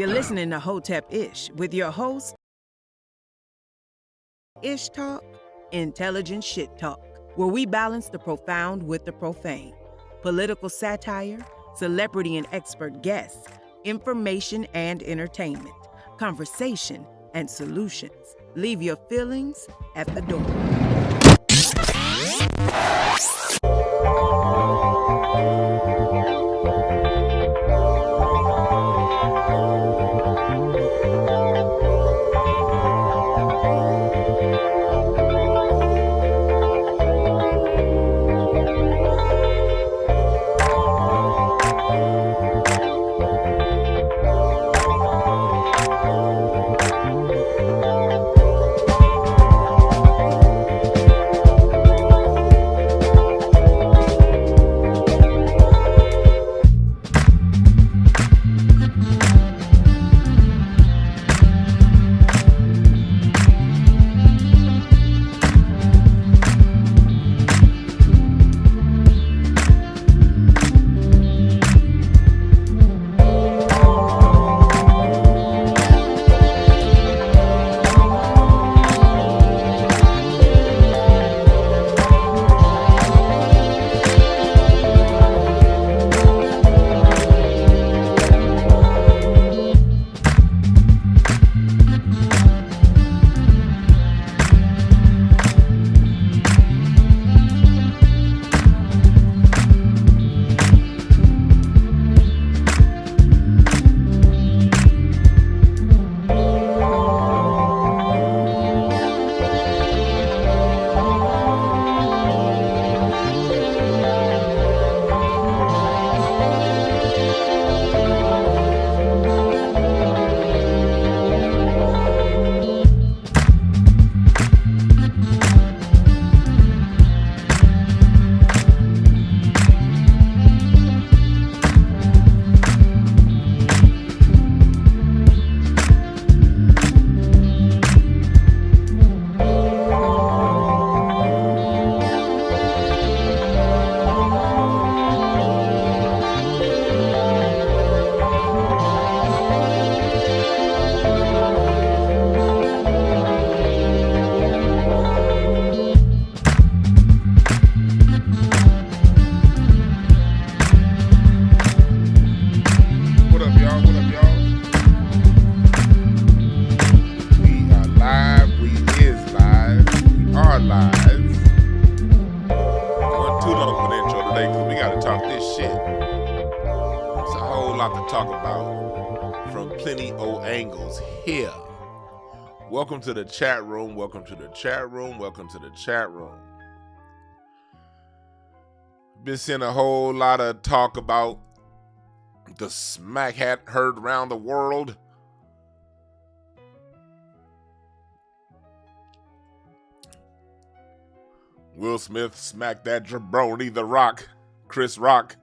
You're listening to Hotepish with your host, Ish Talk, Intelligent Shit Talk, where we balance the profound with the profane. Political satire, celebrity and expert guests, information and entertainment, conversation and solutions. Leave your feelings at the door. Welcome to the chat room. Welcome to the chat room. Welcome to the chat room. Been seeing a whole lot of talk about the smack hat heard around the world. Will Smith smacked that jabroni, The Rock, Chris Rock,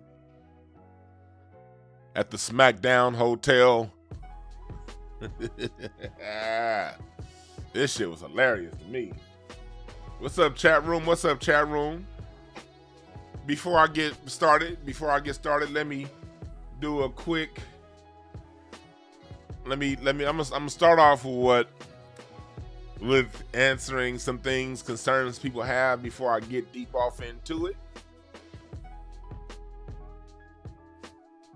at the SmackDown Hotel. This shit was hilarious to me. What's up, chat room? What's up, chat room? Before I get started, let me do a quick. I'm gonna start off with answering some things, concerns people have before I get deep off into it.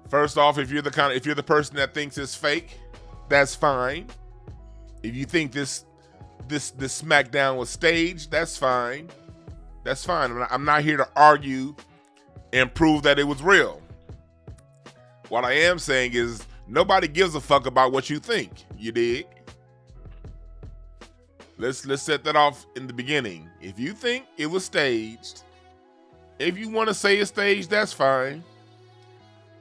First off, if you're the person that thinks it's fake, that's fine. If you think this SmackDown was staged, that's fine. That's fine. I'm not here to argue and prove that it was real. What I am saying is nobody gives a fuck about what you think. You dig? Let's set that off in the beginning. If you think it was staged, if you want to say it's staged, that's fine.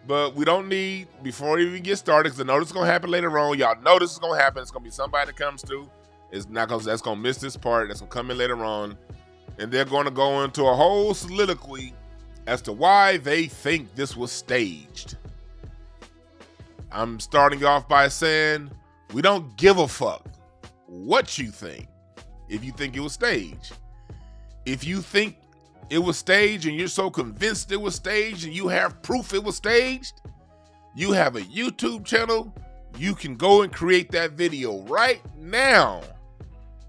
But we don't need, before we even get started, because I know this is going to happen later on. Y'all know this is going to happen. It's going to be somebody that comes through. It's not gonna, that's going to miss this part. That's going to come in later on. And they're going to go into a whole soliloquy as to why they think this was staged. I'm starting off by saying we don't give a fuck what you think if you think it was staged. If you think it was staged and you're so convinced it was staged and you have proof it was staged, you have a YouTube channel you can go and create that video right now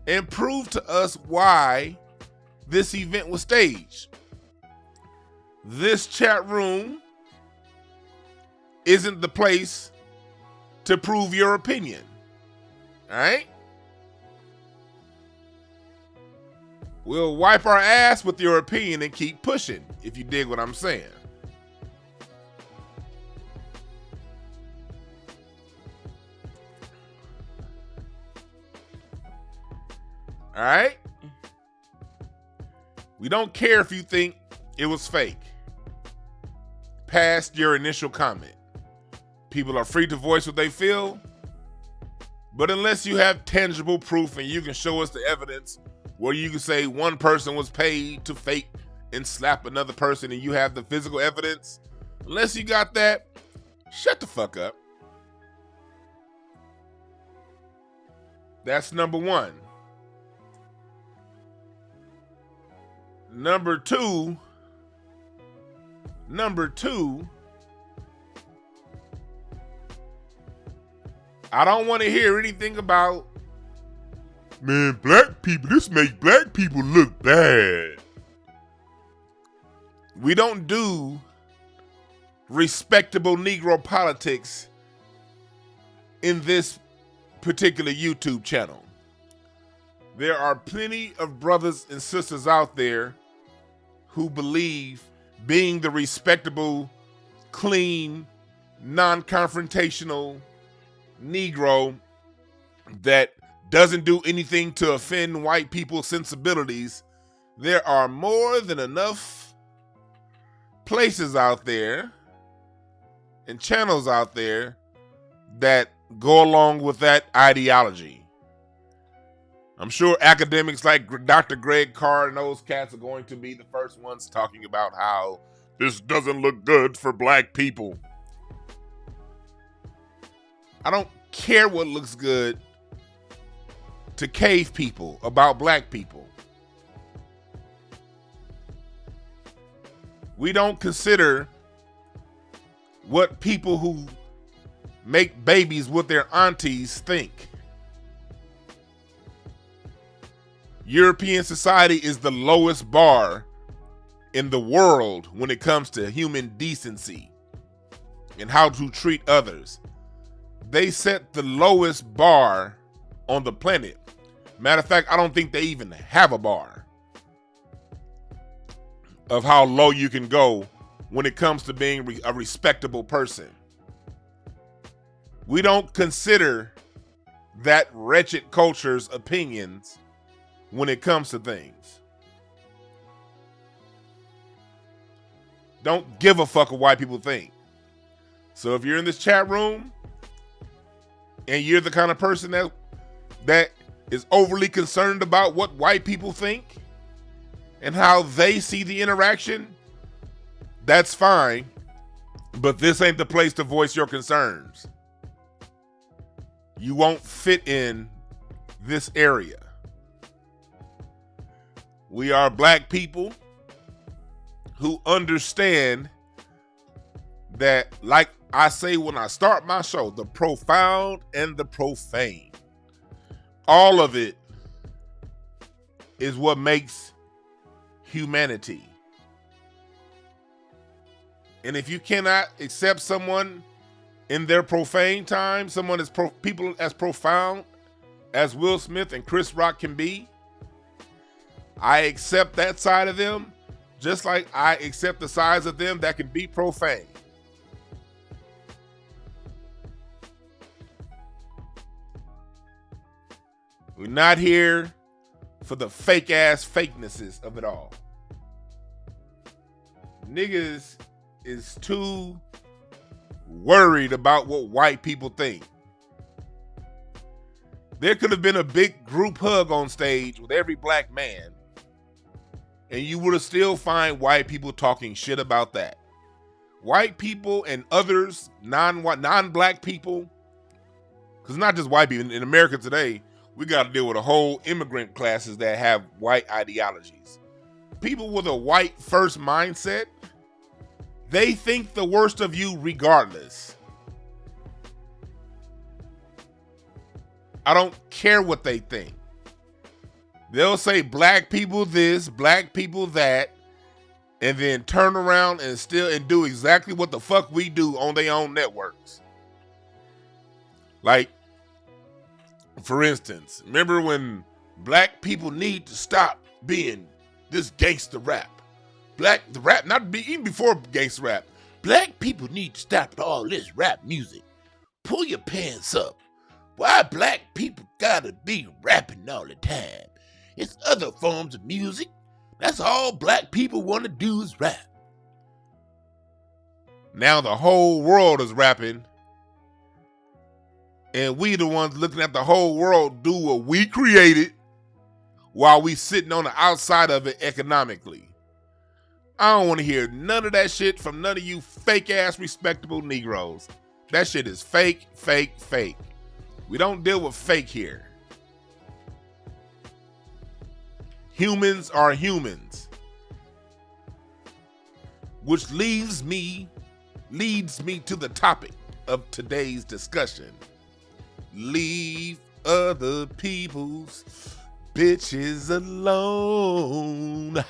and prove to us why this event was staged. This chat room isn't the place to prove your opinion. All right? We'll wipe our ass with your opinion and keep pushing, if you dig what I'm saying. All right? We don't care if you think it was fake. Past your initial comment. People are free to voice what they feel, but unless you have tangible proof and you can show us the evidence where you can say one person was paid to fake and slap another person and you have the physical evidence, unless you got that, shut the fuck up. That's number one. Number two, I don't want to hear anything about, man, black people, this make black people look bad. We don't do respectable Negro politics in this particular YouTube channel. There are plenty of brothers and sisters out there who believe being the respectable, clean, non-confrontational Negro that doesn't do anything to offend white people's sensibilities. There are more than enough places out there and channels out there that go along with that ideology. I'm sure academics like Dr. Greg Carr and those cats are going to be the first ones talking about how this doesn't look good for black people. I don't care what looks good to cave people about black people. We don't consider what people who make babies with their aunties think. European society is the lowest bar in the world when it comes to human decency and how to treat others. They set the lowest bar on the planet. Matter of fact, I don't think they even have a bar of how low you can go when it comes to being a respectable person. We don't consider that wretched culture's opinions when it comes to things. Don't give a fuck what white people think. So if you're in this chat room and you're the kind of person that is overly concerned about what white people think and how they see the interaction, that's fine, but this ain't the place to voice your concerns. You won't fit in this area. We are black people who understand that, like I say when I start my show, the profound and the profane. All of it is what makes humanity. And if you cannot accept someone in their profane time, someone people as profound as Will Smith and Chris Rock can be, I accept that side of them, just like I accept the sides of them that can be profane. We're not here for the fake ass fakenesses of it all. Niggas is too worried about what white people think. There could have been a big group hug on stage with every black man, and you would have still find white people talking shit about that. White people and others, non-black people, because not just white people. In America today, we got to deal with a whole immigrant classes that have white ideologies. People with a white first mindset, they think the worst of you regardless. I don't care what they think. They'll say black people this, black people that, and then turn around and do exactly what the fuck we do on their own networks. Like, for instance, remember when black people need to stop being this gangster rap? The rap, even before gangster rap, black people need to stop all this rap music. Pull your pants up. Why black people gotta be rapping all the time? It's other forms of music. That's all black people want to do is rap. Now the whole world is rapping. And we the ones looking at the whole world do what we created while we sitting on the outside of it economically. I don't want to hear none of that shit from none of you fake-ass respectable Negroes. That shit is fake, fake, fake. We don't deal with fake here. Humans are humans. Which leads me to the topic of today's discussion. Leave other people's bitches alone.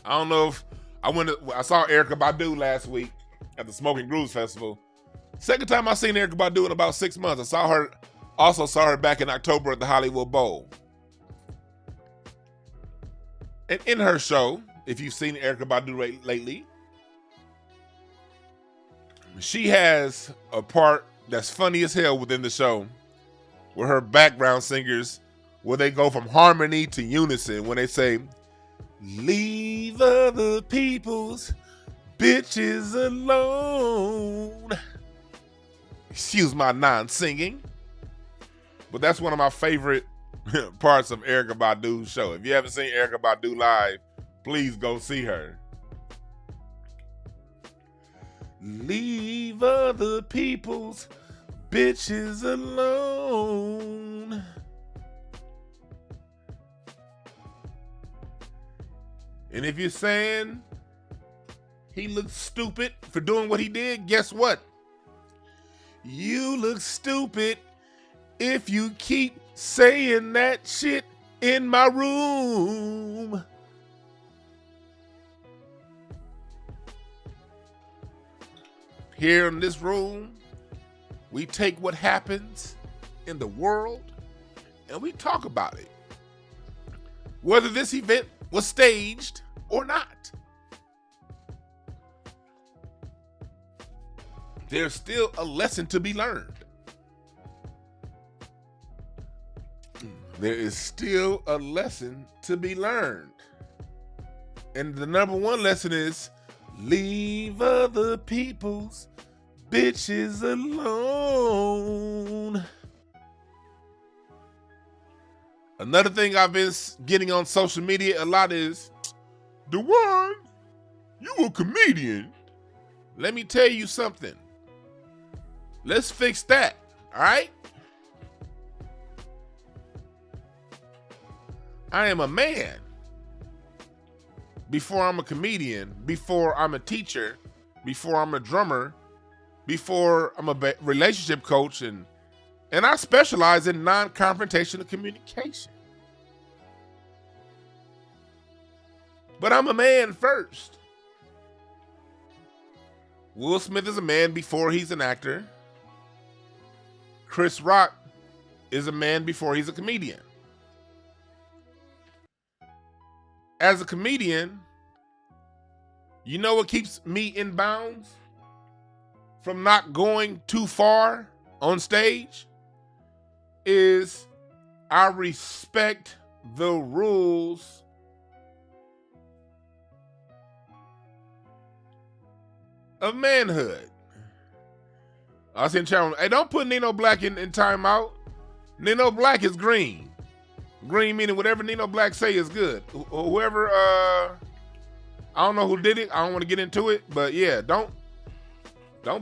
I don't know if I saw Erykah Badu last week at the Smoking Grooves Festival. Second time I seen Erykah Badu in about 6 months. I also saw her back in October at the Hollywood Bowl. And in her show, if you've seen Erykah Badu lately, she has a part that's funny as hell within the show where her background singers, where they go from harmony to unison when they say, leave other people's bitches alone. Excuse my non-singing. But that's one of my favorite parts of Erykah Badu's show. If you haven't seen Erykah Badu live, please go see her. Leave other people's bitches alone. And if you're saying he looks stupid for doing what he did, guess what? You look stupid if you keep saying that shit in my room. Here in this room, we take what happens in the world and we talk about it. Whether this event was staged or not. There's still a lesson to be learned. There is still a lesson to be learned. And the number one lesson is leave other people's bitches alone. Another thing I've been getting on social media a lot is, Dwan, you a comedian. Let me tell you something. Let's fix that, all right? I am a man before I'm a comedian, before I'm a teacher, before I'm a drummer, before I'm a relationship coach, and I specialize in non-confrontational communication. But I'm a man first. Will Smith is a man before he's an actor. Chris Rock is a man before he's a comedian. As a comedian, you know what keeps me in bounds from not going too far on stage? Is I respect the rules of manhood. I was in the chat room, hey, don't put Nino Black in timeout. Nino Black is green. Green meaning whatever Nino Black say is good. Whoever, I don't know who did it. I don't want to get into it, but yeah, don't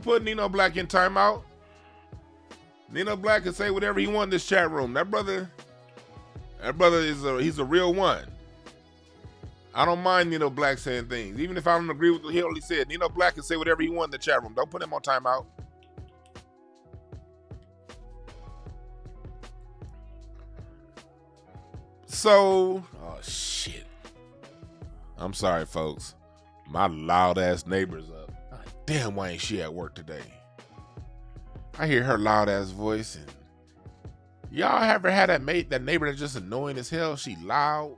put Nino Black in timeout. Nino Black can say whatever he wants in this chat room. That brother he's a real one. I don't mind Nino Black saying things. Even if I don't agree with what he said, Nino Black can say whatever he wants in the chat room. Don't put him on timeout. So, oh shit. I'm sorry, folks. My loud ass neighbor's up. Damn, why ain't she at work today? I hear her loud ass voice, and y'all ever had that neighbor that's just annoying as hell? She loud.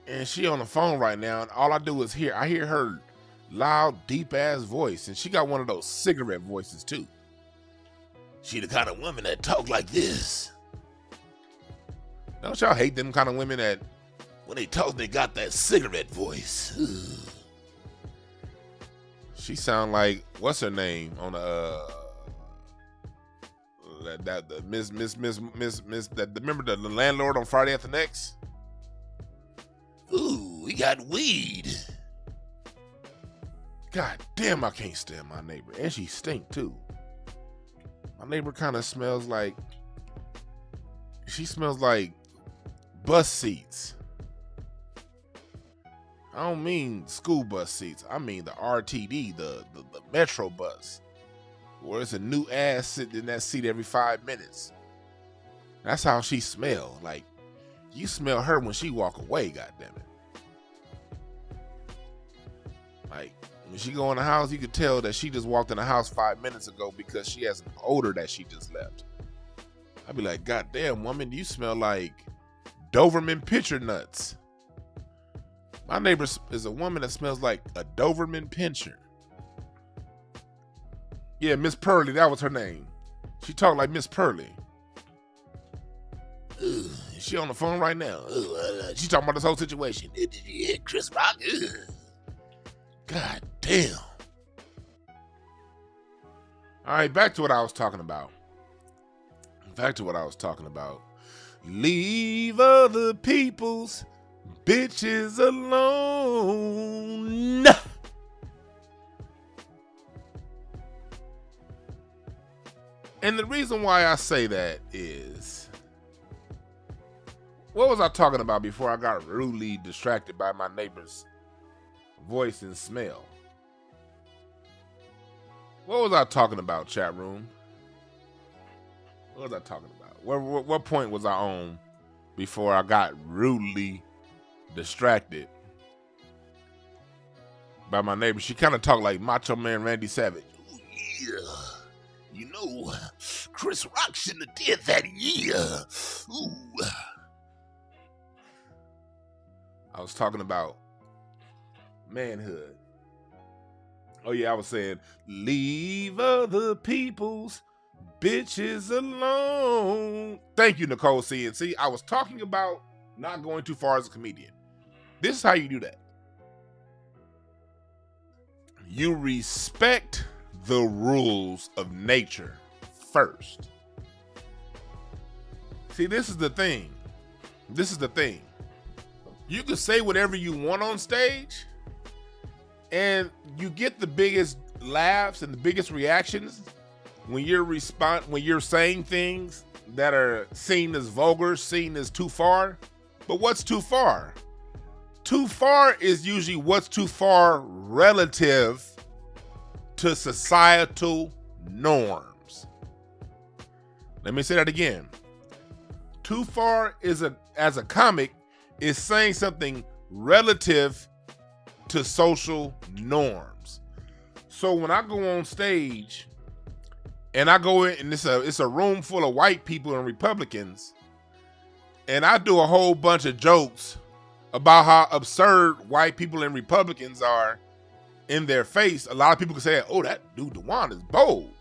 And she on the phone right now, and all I do is I hear her loud, deep ass voice, and she got one of those cigarette voices too. She the kind of woman that talk like this. Don't y'all hate them kind of women that when they talk they got that cigarette voice? Ugh. She sound like, what's her name on the remember the landlord on Friday After Next? Ooh, we got weed. God damn, I can't stand my neighbor. And she stink too. My neighbor kind of smells like, she smells like bus seats. I don't mean school bus seats. I mean the RTD, the Metro bus, where it's a new ass sitting in that seat every 5 minutes. That's how she smell. Like, you smell her when she walk away, goddammit. Like, when she go in the house, you could tell that she just walked in the house 5 minutes ago because she has an odor that she just left. I'd be like, goddamn, woman, you smell like Doberman Pinscher nuts. My neighbor is a woman that smells like a Doberman Pinscher. Yeah, Miss Pearly, that was her name. She talked like Miss Pearly. Ugh, she on the phone right now. She talking about this whole situation. Did you hear Chris Rock? Ugh. God damn. All right, back to what I was talking about. Leave other people's bitches alone. And the reason why I say that is, what was I talking about before I got rudely distracted by my neighbor's voice and smell? What was I talking about, chat room? What was I talking about? What point was I on before I got rudely distracted by my neighbor? She kind of talked like Macho Man Randy Savage. Ooh, yeah. You know, Chris Rock shouldn't have did that. Yeah. Ooh. I was talking about Manhood. Oh yeah, I was saying, leave other people's bitches alone. Thank you, Nicole CNC. I was talking about not going too far as a comedian. This is how you do that. You respect the rules of nature first. See, this is the thing. You can say whatever you want on stage, and you get the biggest laughs and the biggest reactions when you're saying things that are seen as vulgar, seen as too far. But what's too far? Too far is usually what's too far relative to societal norms. Let me say that again. Too far as a comic is saying something relative to social norms. So when I go on stage and I go in and it's a room full of white people and Republicans, and I do a whole bunch of jokes about how absurd white people and Republicans are in their face, a lot of people can say, oh, that dude Dwan is bold.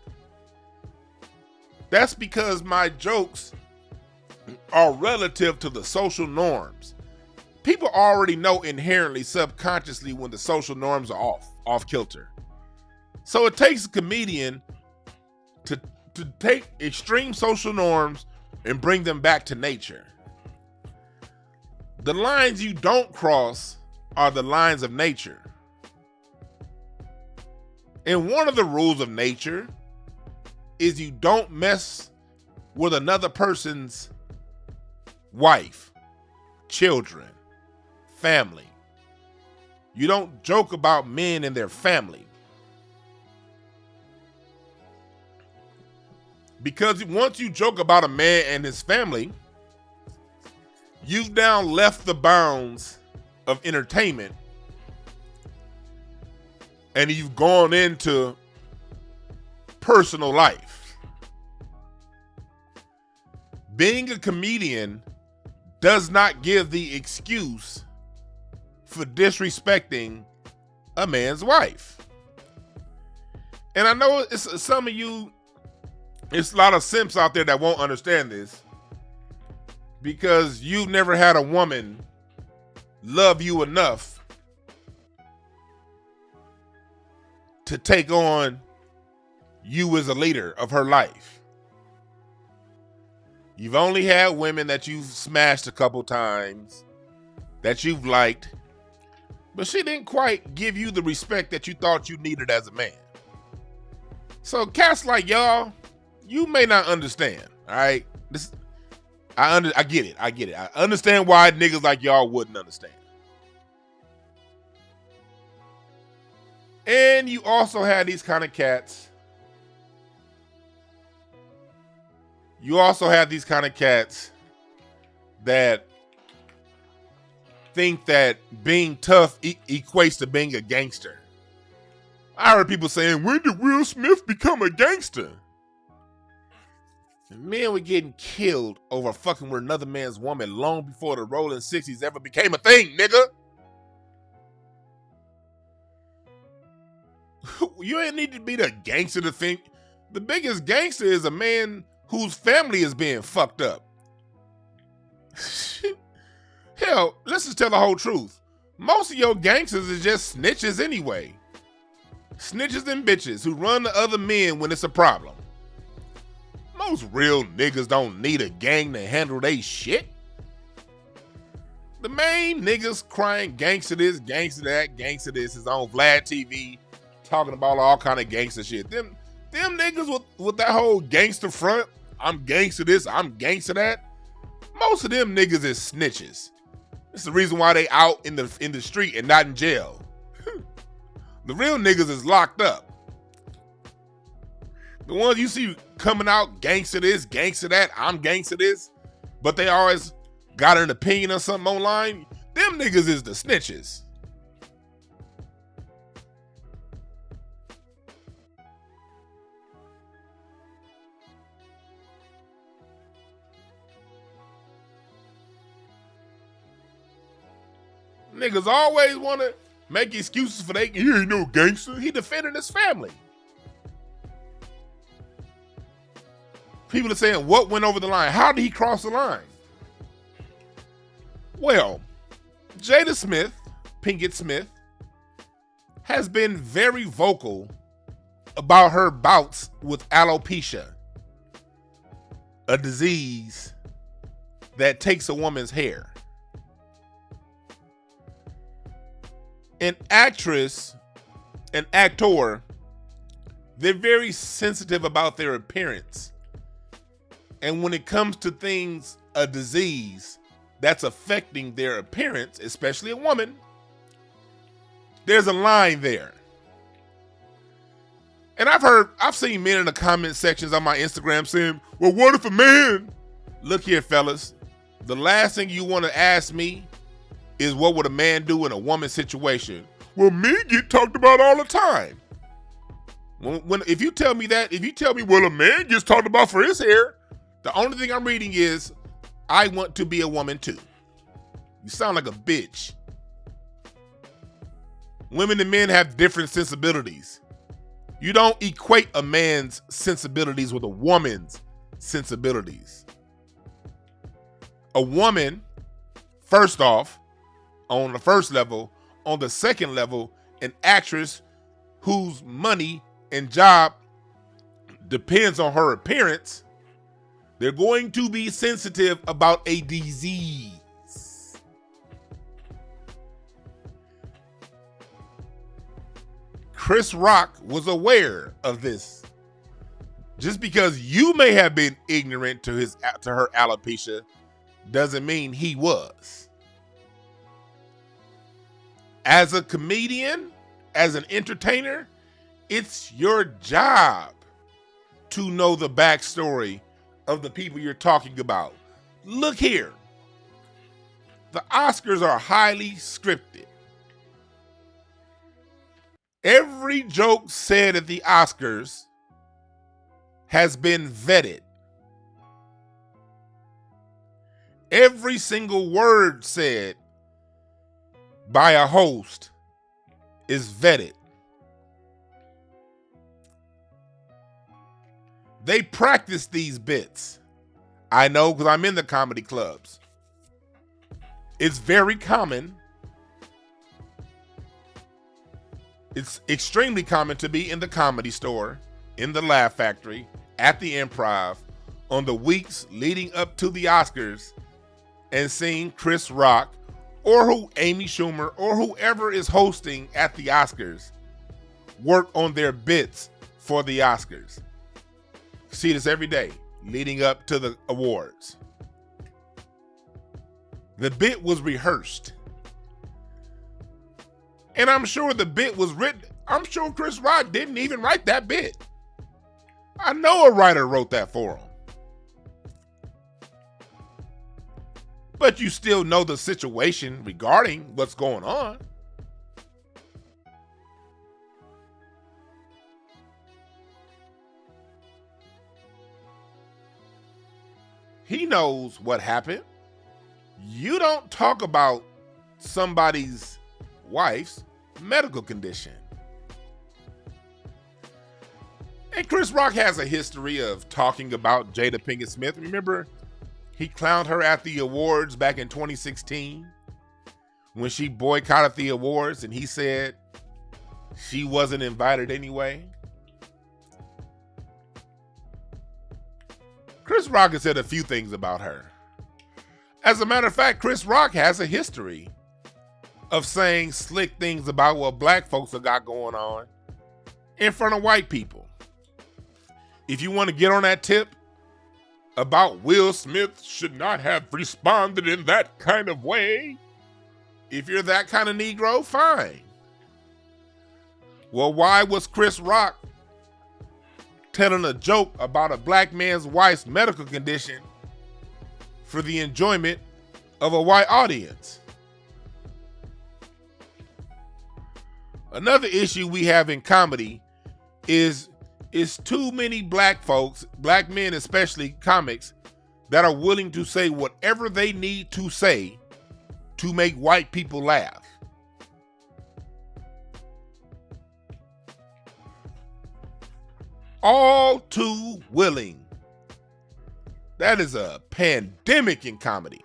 That's because my jokes are relative to the social norms. People already know inherently, subconsciously, when the social norms are off kilter. So it takes a comedian to take extreme social norms and bring them back to nature. The lines you don't cross are the lines of nature. And one of the rules of nature is you don't mess with another person's wife, children, family. You don't joke about men and their family. Because once you joke about a man and his family, you've now left the bounds of entertainment and you've gone into personal life. Being a comedian does not give the excuse for disrespecting a man's wife. And I know it's some of you, it's a lot of simps out there that won't understand this because you've never had a woman love you enough to take on you as a leader of her life. You've only had women that you've smashed a couple times, that you've liked, but she didn't quite give you the respect that you thought you needed as a man. So cats like y'all, you may not understand, all right? I get it. I understand why niggas like y'all wouldn't understand. And you also had these kind of cats. You also have these kind of cats that think that being tough equates to being a gangster. I heard people saying, when did Will Smith become a gangster? And men were getting killed over fucking with another man's woman long before the rolling 60s ever became a thing, nigga. You ain't need to be the gangster to think. The biggest gangster is a man whose family is being fucked up. Hell, let's just tell the whole truth. Most of your gangsters is just snitches anyway. Snitches and bitches who run to other men when it's a problem. Most real niggas don't need a gang to handle they shit. The main niggas crying gangster this, gangster that, gangster this is on Vlad TV talking about all kind of gangster shit. Them niggas with that whole gangster front, I'm gangster this, I'm gangster that. Most of them niggas is snitches. It's the reason why they out in the street and not in jail. The real niggas is locked up. The ones you see coming out gangster this, gangster that, I'm gangster this, but they always got an opinion on something online, them niggas is the snitches. Niggas always want to make excuses for he ain't no gangster. He defending his family. People are saying, what went over the line? How did he cross the line? Well, Jada Smith, Pinkett Smith, has been very vocal about her bouts with alopecia, a disease that takes a woman's hair. An actress, an actor, they're very sensitive about their appearance. And when it comes to things, a disease that's affecting their appearance, especially a woman, there's a line there. And I've seen men in the comment sections on my Instagram saying, well, what if a man? Look here, fellas. The last thing you want to ask me is what would a man do in a woman's situation? Well, men get talked about all the time. If you tell me that, if you tell me, well, a man gets talked about for his hair, the only thing I'm reading is, I want to be a woman too. You sound like a bitch. Women and men have different sensibilities. You don't equate a man's sensibilities with a woman's sensibilities. A woman, first off, on the first level, on the second level, an actress whose money and job depends on her appearance, they're going to be sensitive about a disease. Chris Rock was aware of this. Just because you may have been ignorant to her alopecia doesn't mean he was. As a comedian, as an entertainer, it's your job to know the backstory of the people you're talking about. Look here. The Oscars are highly scripted. Every joke said at the Oscars has been vetted. Every single word said by a host is vetted. They practice these bits. I know because I'm in the comedy clubs. It's very common. It's extremely common to be in the Comedy Store, in the Laugh Factory, at the Improv, on the weeks leading up to the Oscars, and seeing Chris Rock or Amy Schumer or whoever is hosting at the Oscars work on their bits for the Oscars. See this every day leading up to the awards. The bit was rehearsed. And I'm sure the bit was written. I'm sure Chris Rock didn't even write that bit. I know a writer wrote that for him. But you still know the situation regarding what's going on. He knows what happened. You don't talk about somebody's wife's medical condition. And Chris Rock has a history of talking about Jada Pinkett Smith. Remember, he clowned her at the awards back in 2016 when she boycotted the awards and he said she wasn't invited anyway. Chris Rock has said a few things about her. As a matter of fact, Chris Rock has a history of saying slick things about what black folks have got going on in front of white people. If you want to get on that tip about Will Smith should not have responded in that kind of way, if you're that kind of Negro, fine. Well, why was Chris Rock telling a joke about a black man's wife's medical condition for the enjoyment of a white audience? Another issue we have in comedy is too many black folks, black men especially, comics, that are willing to say whatever they need to say to make white people laugh. All too willing. That is a pandemic in comedy,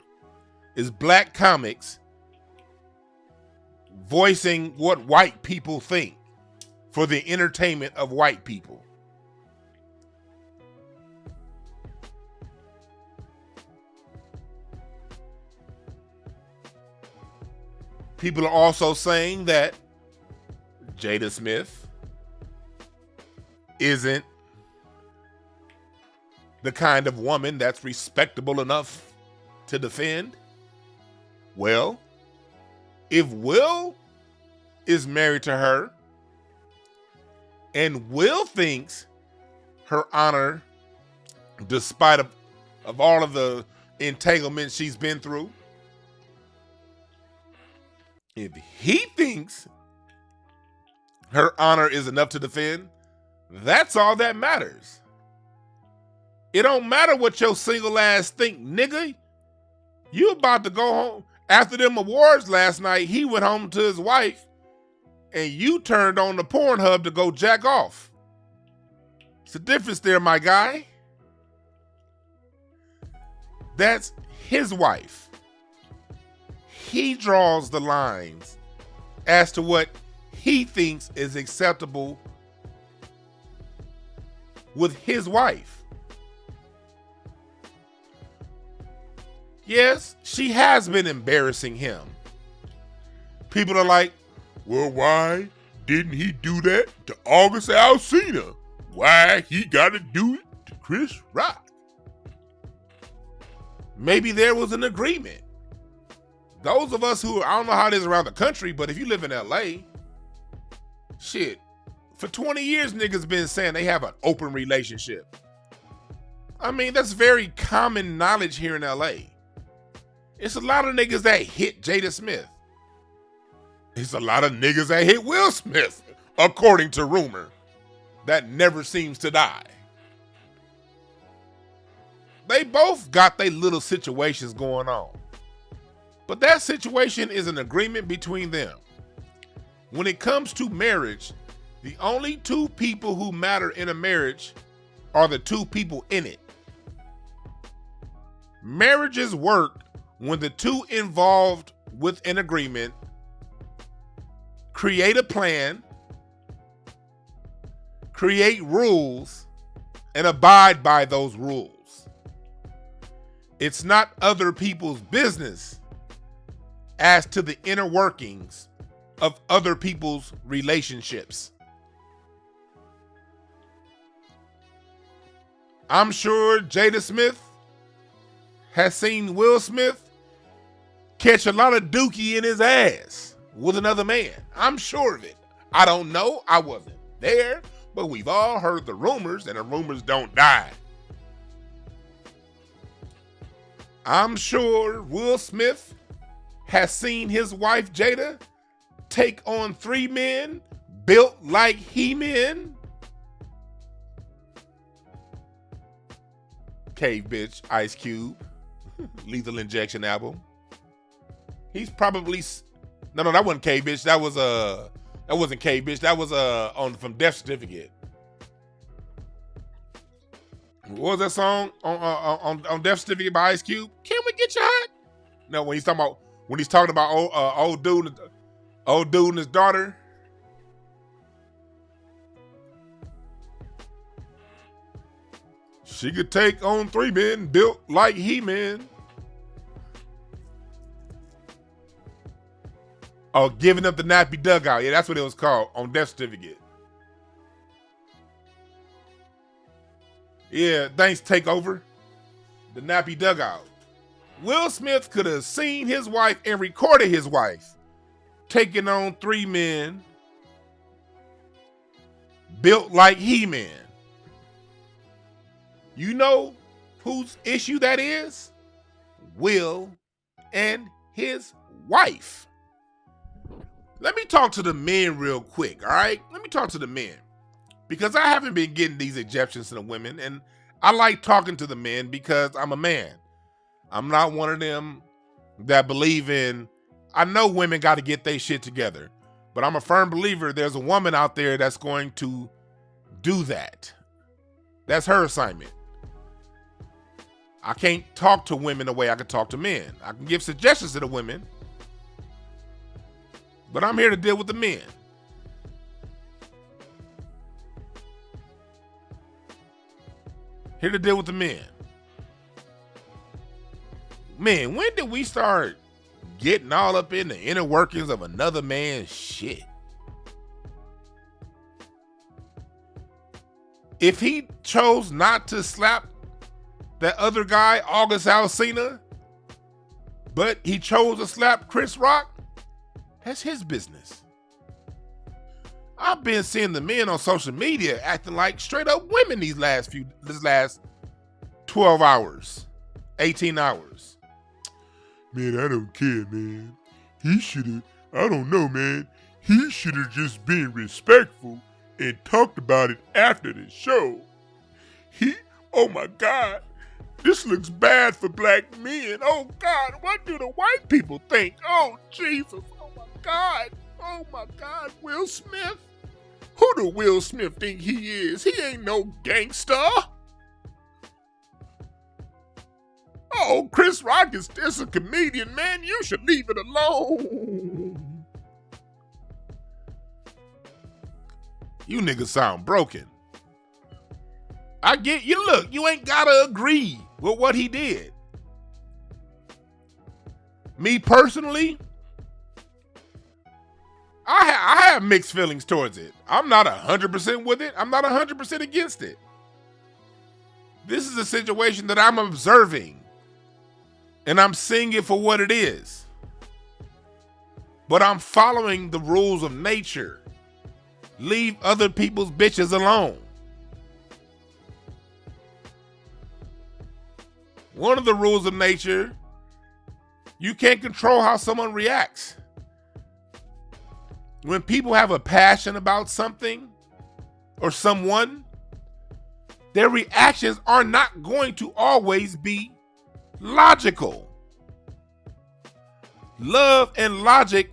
is black comics voicing what white people think for the entertainment of white people. People are also saying that Jada Smith isn't the kind of woman that's respectable enough to defend. Well, if Will is married to her and Will thinks her honor, despite of all of the entanglements she's been through, if he thinks her honor is enough to defend, that's all that matters. It don't matter what your single ass think, nigga. You about to go home. After them awards last night, he went home to his wife and you turned on the Pornhub to go jack off. It's a difference there, my guy. That's his wife. He draws the lines as to what he thinks is acceptable with his wife. Yes, she has been embarrassing him. People are like, well, why didn't he do that to August Alsina? Why he gotta do it to Chris Rock? Maybe there was an agreement. those of us who, I don't know how it is around the country, but if you live in LA, shit, for 20 years niggas been saying they have an open relationship. I mean, that's very common knowledge here in LA. It's a lot of niggas that hit Jada Smith. It's a lot of niggas that hit Will Smith, according to rumor. That never seems to die. They both got their little situations going on. But that situation is an agreement between them. When it comes to marriage, the only two people who matter in a marriage are the two people in it. Marriages work when the two involved with an agreement create a plan, create rules, and abide by those rules. It's not other people's business as to the inner workings of other people's relationships. I'm sure Jada Smith has seen Will Smith catch a lot of dookie in his ass with another man. I'm sure of it. I don't know. I wasn't there, but we've all heard the rumors, and the rumors don't die. I'm sure Will Smith has seen his wife Jada take on 3 men built like he-men. Cave Bitch, Ice Cube, Lethal Injection album. He's probably, no, that wasn't Cave Bitch. That wasn't Cave Bitch. That was from Death Certificate. What was that song on Death Certificate by Ice Cube? Can we get you hot? No, when he's talking about old dude and his daughter. She could take on 3 men built like he-men. Oh, giving up the nappy dugout. Yeah, that's what it was called on Death Certificate. Yeah, thanks, Takeover. The nappy dugout. Will Smith could have seen his wife and recorded his wife taking on 3 men built like he-men. You know whose issue that is? Will and his wife. Let me talk to the men real quick, all right? Let me talk to the men. Because I haven't been getting these objections to the women, and I like talking to the men because I'm a man. I'm not one of them that believe in, I know women got to get their shit together, but I'm a firm believer there's a woman out there that's going to do that. That's her assignment. I can't talk to women the way I can talk to men. I can give suggestions to the women, but I'm here to deal with the men. Here to deal with the men. Man, when did we start getting all up in the inner workings of another man's shit? If he chose not to slap that other guy, August Alsina, but he chose to slap Chris Rock, that's his business. I've been seeing the men on social media acting like straight up women this last 12 hours, 18 hours. Man, I don't care, man. He should've, I don't know, man. He should've just been respectful and talked about it after the show. Oh my God, this looks bad for black men. Oh God, what do the white people think? Oh Jesus, oh my God, Will Smith? Who do Will Smith think he is? He ain't no gangster. Oh, Chris Rock is just a comedian, man. You should leave it alone. You niggas sound broken. I get you. Look, you ain't gotta agree with what he did. Me personally, I have mixed feelings towards it. I'm not 100% with it. I'm not 100% against it. This is a situation that I'm observing, and I'm seeing it for what it is. but I'm following the rules of nature. Leave other people's bitches alone. One of the rules of nature, you can't control how someone reacts. When people have a passion about something or someone, their reactions are not going to always be logical. Love and logic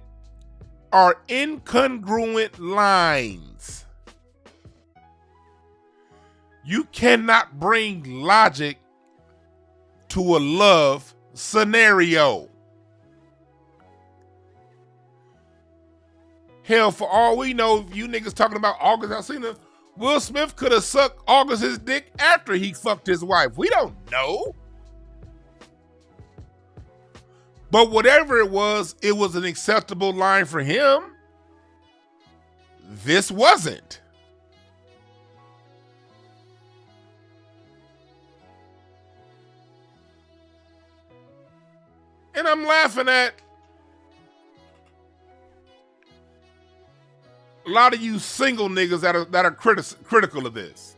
are incongruent lines. You cannot bring logic to a love scenario. Hell, for all we know, you niggas talking about August Alsina, Will Smith could have sucked August's dick after he fucked his wife. We don't know. But whatever it was an acceptable line for him. This wasn't. And I'm laughing at a lot of you single niggas that are critical of this.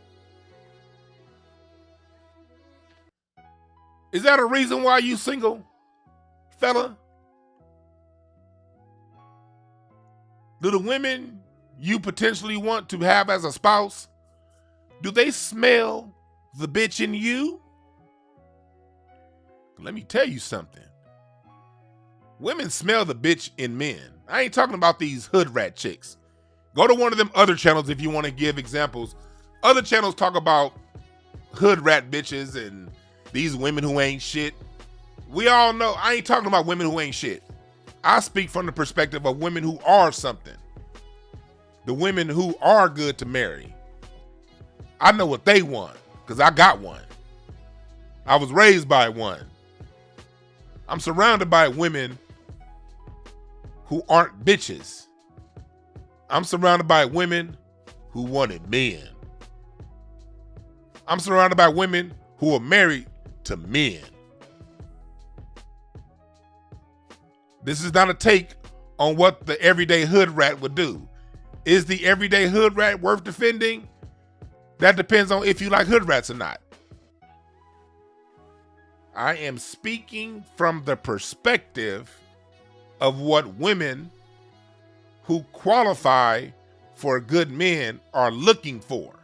Is that a reason why you single, fella? Do the women you potentially want to have as a spouse, do they smell the bitch in you? Let me tell you something. Women smell the bitch in men. I ain't talking about these hood rat chicks. Go to one of them other channels if you want to give examples. Other channels talk about hood rat bitches and these women who ain't shit. We all know I ain't talking about women who ain't shit. I speak from the perspective of women who are something. The women who are good to marry. I know what they want because I got one. I was raised by one. I'm surrounded by women who aren't bitches. I'm surrounded by women who wanted men. I'm surrounded by women who are married to men. This is not a take on what the everyday hood rat would do. Is the everyday hood rat worth defending? That depends on if you like hood rats or not. I am speaking from the perspective of what women who qualify for good men are looking for.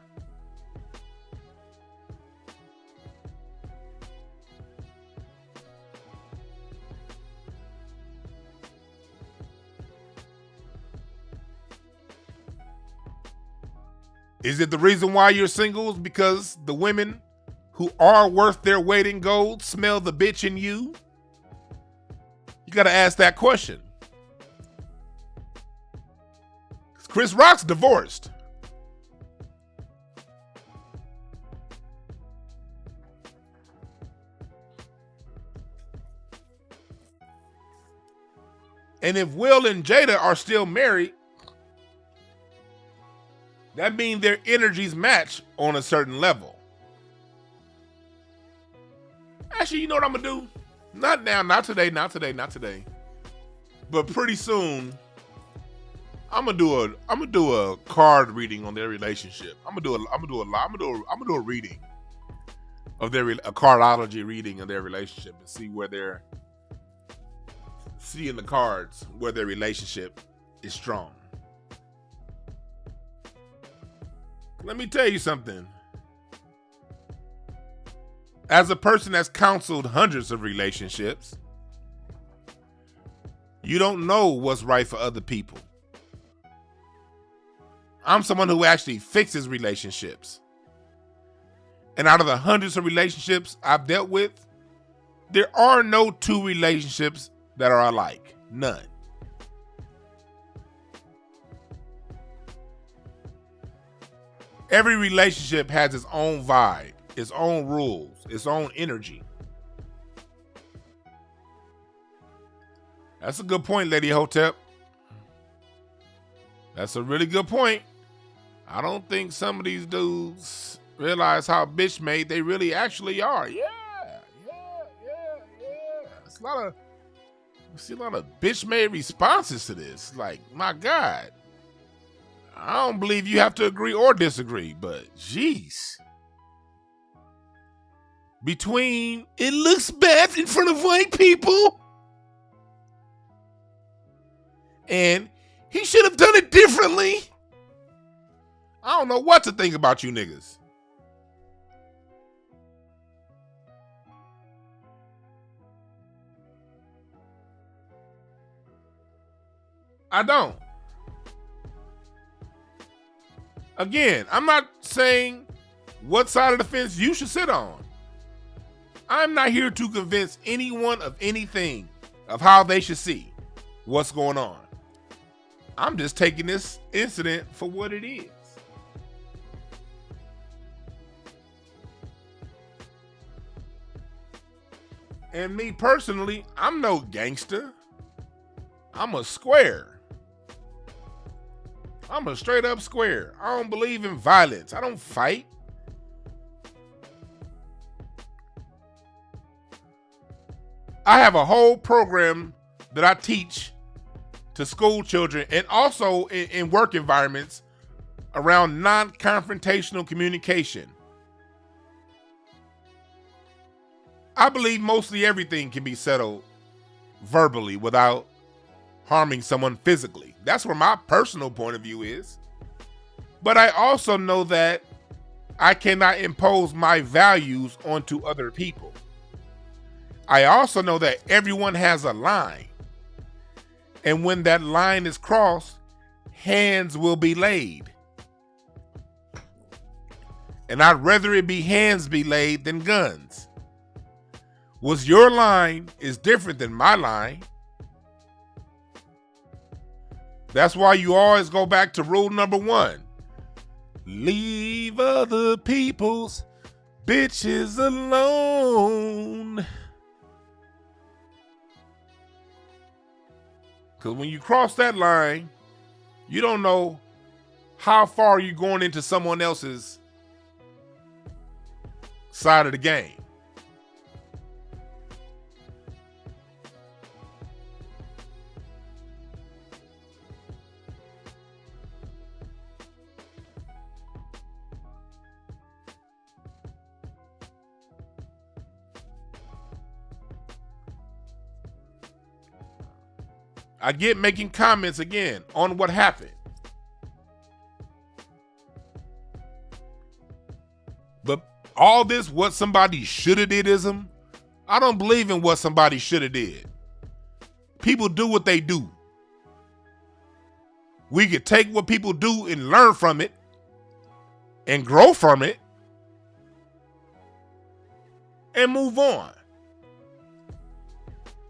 Is it the reason why you're single? Because the women who are worth their weight in gold smell the bitch in you? You got to ask that question. Chris Rock's divorced. And if Will and Jada are still married, that means their energies match on a certain level. Actually, you know what I'm gonna do? Not now, not today. But pretty soon, I'm gonna do a card reading on their relationship. I'm gonna do a reading of a cardology reading of their relationship and see where they're in the cards where their relationship is strong. Let me tell you something. As a person that's counseled hundreds of relationships, you don't know what's right for other people. I'm someone who actually fixes relationships. And out of the hundreds of relationships I've dealt with, there are no two relationships that are alike. None. Every relationship has its own vibe, its own rules, its own energy. That's a good point, Lady Hotep. That's a really good point. I don't think some of these dudes realize how bitch made they really actually are. Yeah. It's a lot of I see a lot of bitch-made responses to this. Like, my God. I don't believe you have to agree or disagree, but jeez. Between it looks bad in front of white people and he should have done it differently. I don't know what to think about you niggas. I don't. Again, I'm not saying what side of the fence you should sit on. I'm not here to convince anyone of anything of how they should see what's going on. I'm just taking this incident for what it is. And me personally, I'm no gangster. I'm a square. I'm a straight up square. I don't believe in violence. I don't fight. I have a whole program that I teach to school children and also in work environments around non-confrontational communication. I believe mostly everything can be settled verbally without harming someone physically. That's where my personal point of view is. But I also know that I cannot impose my values onto other people. I also know that everyone has a line. And when that line is crossed, hands will be laid. And I'd rather it be hands be laid than guns. Was your line is different than my line. That's why you always go back to rule number 1. Leave other people's bitches alone. Because when you cross that line, you don't know how far you're going into someone else's side of the game. I get making comments again on what happened. But all this what somebody should have did-ism, I don't believe in what somebody should have did. People do what they do. We could take what people do and learn from it and grow from it and move on.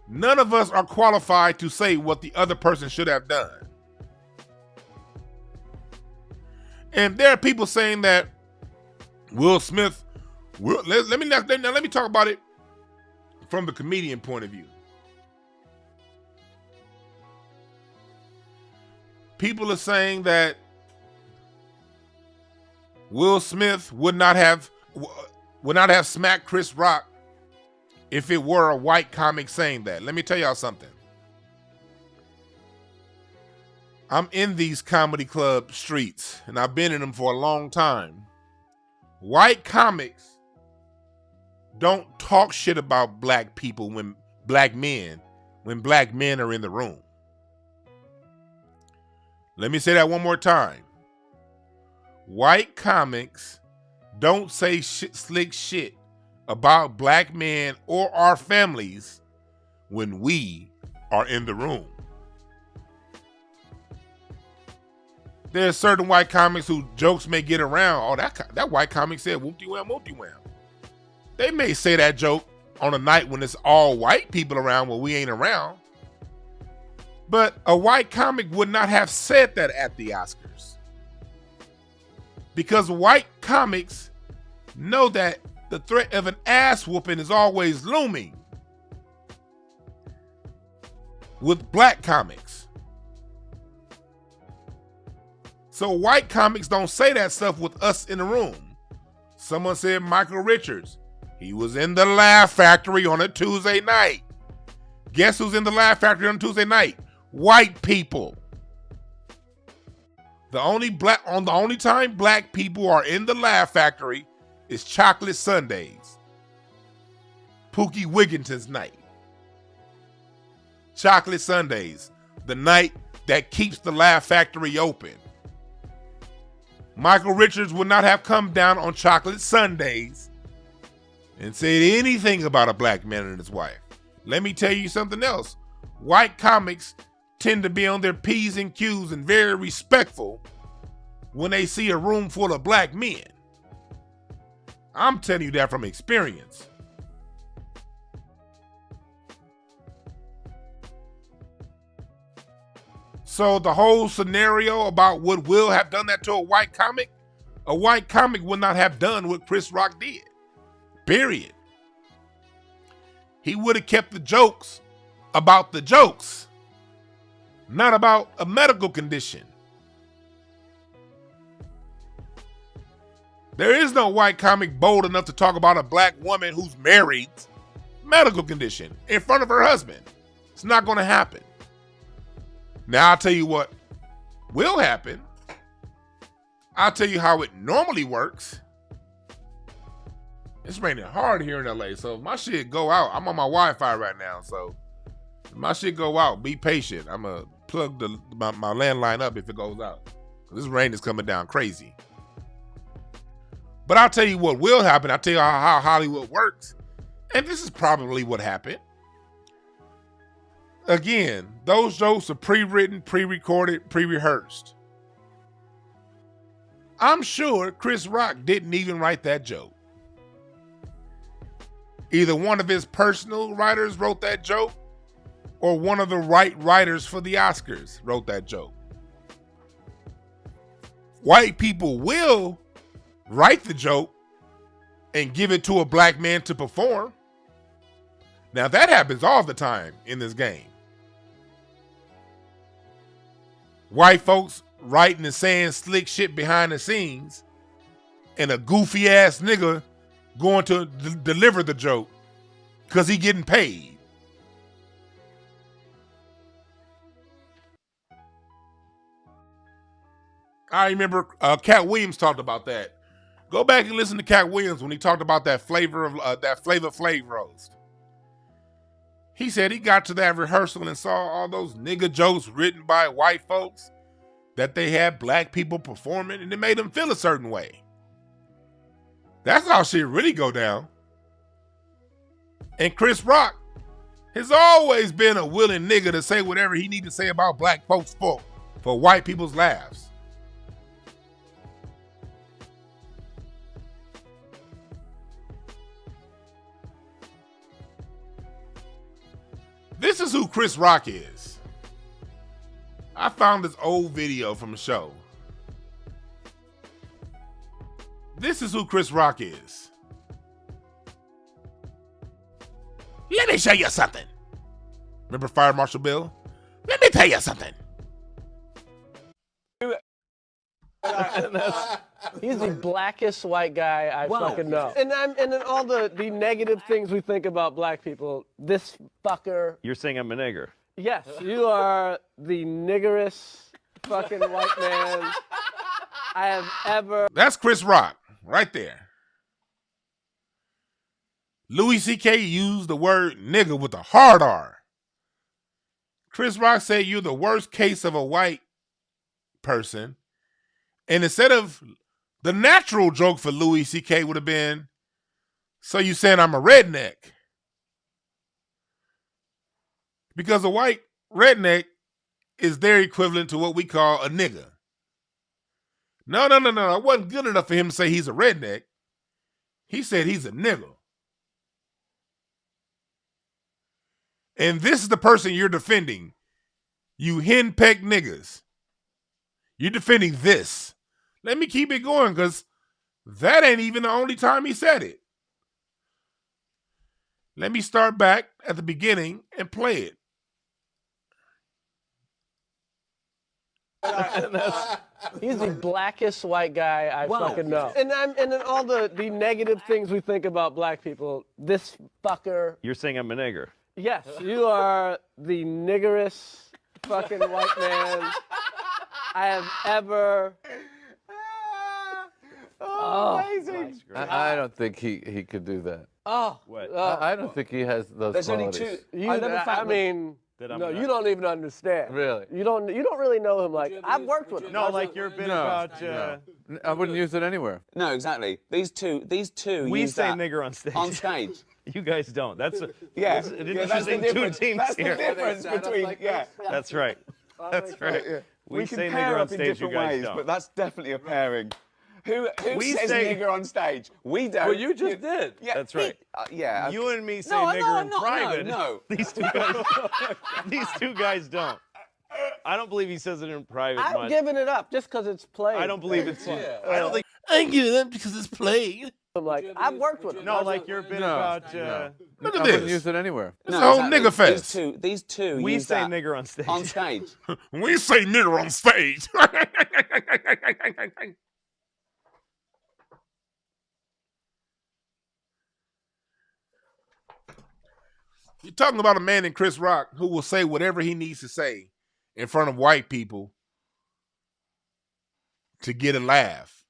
None of us are qualified to say what the other person should have done. And there are people saying that Will Smith, let me talk about it from the comedian point of view. People are saying that Will Smith would not have smacked Chris Rock if it were a white comic saying that. Let me tell y'all something. I'm in these comedy club streets, and I've been in them for a long time. White comics don't talk shit about black people when black men are in the room. Let me say that one more time. White comics don't say slick shit about black men or our families when we are in the room. There's certain white comics who jokes may get around. Oh, that white comic said whoop-de-wham, whoop-de-wham. They may say that joke on a night when it's all white people around when we ain't around. But a white comic would not have said that at the Oscars. Because white comics know that the threat of an ass whooping is always looming with black comics. So white comics don't say that stuff with us in the room. Someone said Michael Richards. He was in the Laugh Factory on a Tuesday night Guess who's in the Laugh Factory on Tuesday night? White people. The only time black people are in the Laugh Factory is Chocolate Sundays. Pookie Wigginton's night. Chocolate Sundays, the night that keeps the Laugh Factory open. Michael Richards would not have come down on Chocolate Sundays and said anything about a black man and his wife. Let me tell you something else. White comics tend to be on their P's and Q's and very respectful when they see a room full of black men. I'm telling you that from experience. So the whole scenario about what Will have done that to a white comic would not have done what Chris Rock did. Period. He would have kept the jokes about the jokes, not about a medical condition. There is no white comic bold enough to talk about a black woman who's married, medical condition, in front of her husband. It's not going to happen. Now, I'll tell you what will happen. I'll tell you how it normally works. It's raining hard here in LA, so if my shit go out, I'm on my Wi-Fi right now, so if my shit go out, be patient. I'm going to plug my landline up if it goes out. This rain is coming down crazy. But I'll tell you what will happen. I'll tell you how Hollywood works. And this is probably what happened. Again, those jokes are pre-written, pre-recorded, pre-rehearsed. I'm sure Chris Rock didn't even write that joke. Either one of his personal writers wrote that joke, or one of the writers for the Oscars wrote that joke. White people will write the joke and give it to a black man to perform. Now that happens all the time in this game. White folks writing and saying slick shit behind the scenes, and a goofy ass nigga going to deliver the joke because he getting paid. I remember Katt Williams talked about that. Go back and listen to Katt Williams when he talked about that Flavor Flav roast. He said he got to that rehearsal and saw all those nigga jokes written by white folks that they had black people performing, and it made them feel a certain way. That's how shit really go down. And Chris Rock has always been a willing nigga to say whatever he need to say about black folks for white people's laughs. This is who Chris Rock is. I found this old video from a show. This is who Chris Rock is. Let me show you something. Remember Fire Marshal Bill? Let me tell you something. He's the blackest white guy I fucking know. And then all the negative things we think about black people, this fucker. You're saying I'm a nigger? Yes, you are the niggerest fucking white man I have ever. That's Chris Rock, right there. Louis C.K. used the word nigger with a hard R. Chris Rock said you're the worst case of a white person. And instead of the natural joke for Louis C.K. would have been, so you saying I'm a redneck? Because a white redneck is their equivalent to what we call a nigga. No. It wasn't good enough for him to say he's a redneck. He said he's a nigga. And this is the person you're defending. You henpecked niggas. You're defending this. Let me keep it going, because that ain't even the only time he said it. Let me start back at the beginning and play it. He's the blackest white guy I fucking know. And then all the negative things we think about black people, this fucker. You're saying I'm a nigger? Yes, you are the niggerest fucking white man I have ever. Amazing. I don't think he could do that. Oh, What? I don't think he has those There's only qualities. two. you, I mean, no, you don't even understand. Really? You don't really know him. Like I've worked with him. No, like your bit about. I wouldn't use it anywhere. No, exactly. These two. We use say that nigger on stage. On stage. You guys don't. That's That's interesting. the Two difference. teams That's here. the difference between. That's right. That's right. We say can pair nigger on up in stage. You different guys ways, don't. but that's definitely a pairing. Who We says say- nigger on stage? We don't. Well, you just did. Yeah, That's right. Yeah. You and me say No, nigger no, in no, private. no. These two guys don't. I don't believe he says it in private I'm much. giving it up just because it's played. I don't believe it's. I don't think. I'm giving it up because it's played. I'm like I've worked with him. No, like your bit about. Look at I wouldn't this. use it anywhere. It's a whole nigga fest. These two. We use say that nigger on stage. on stage. We say nigger on stage. You're talking about a man in Chris Rock who will say whatever he needs to say in front of white people to get a laugh.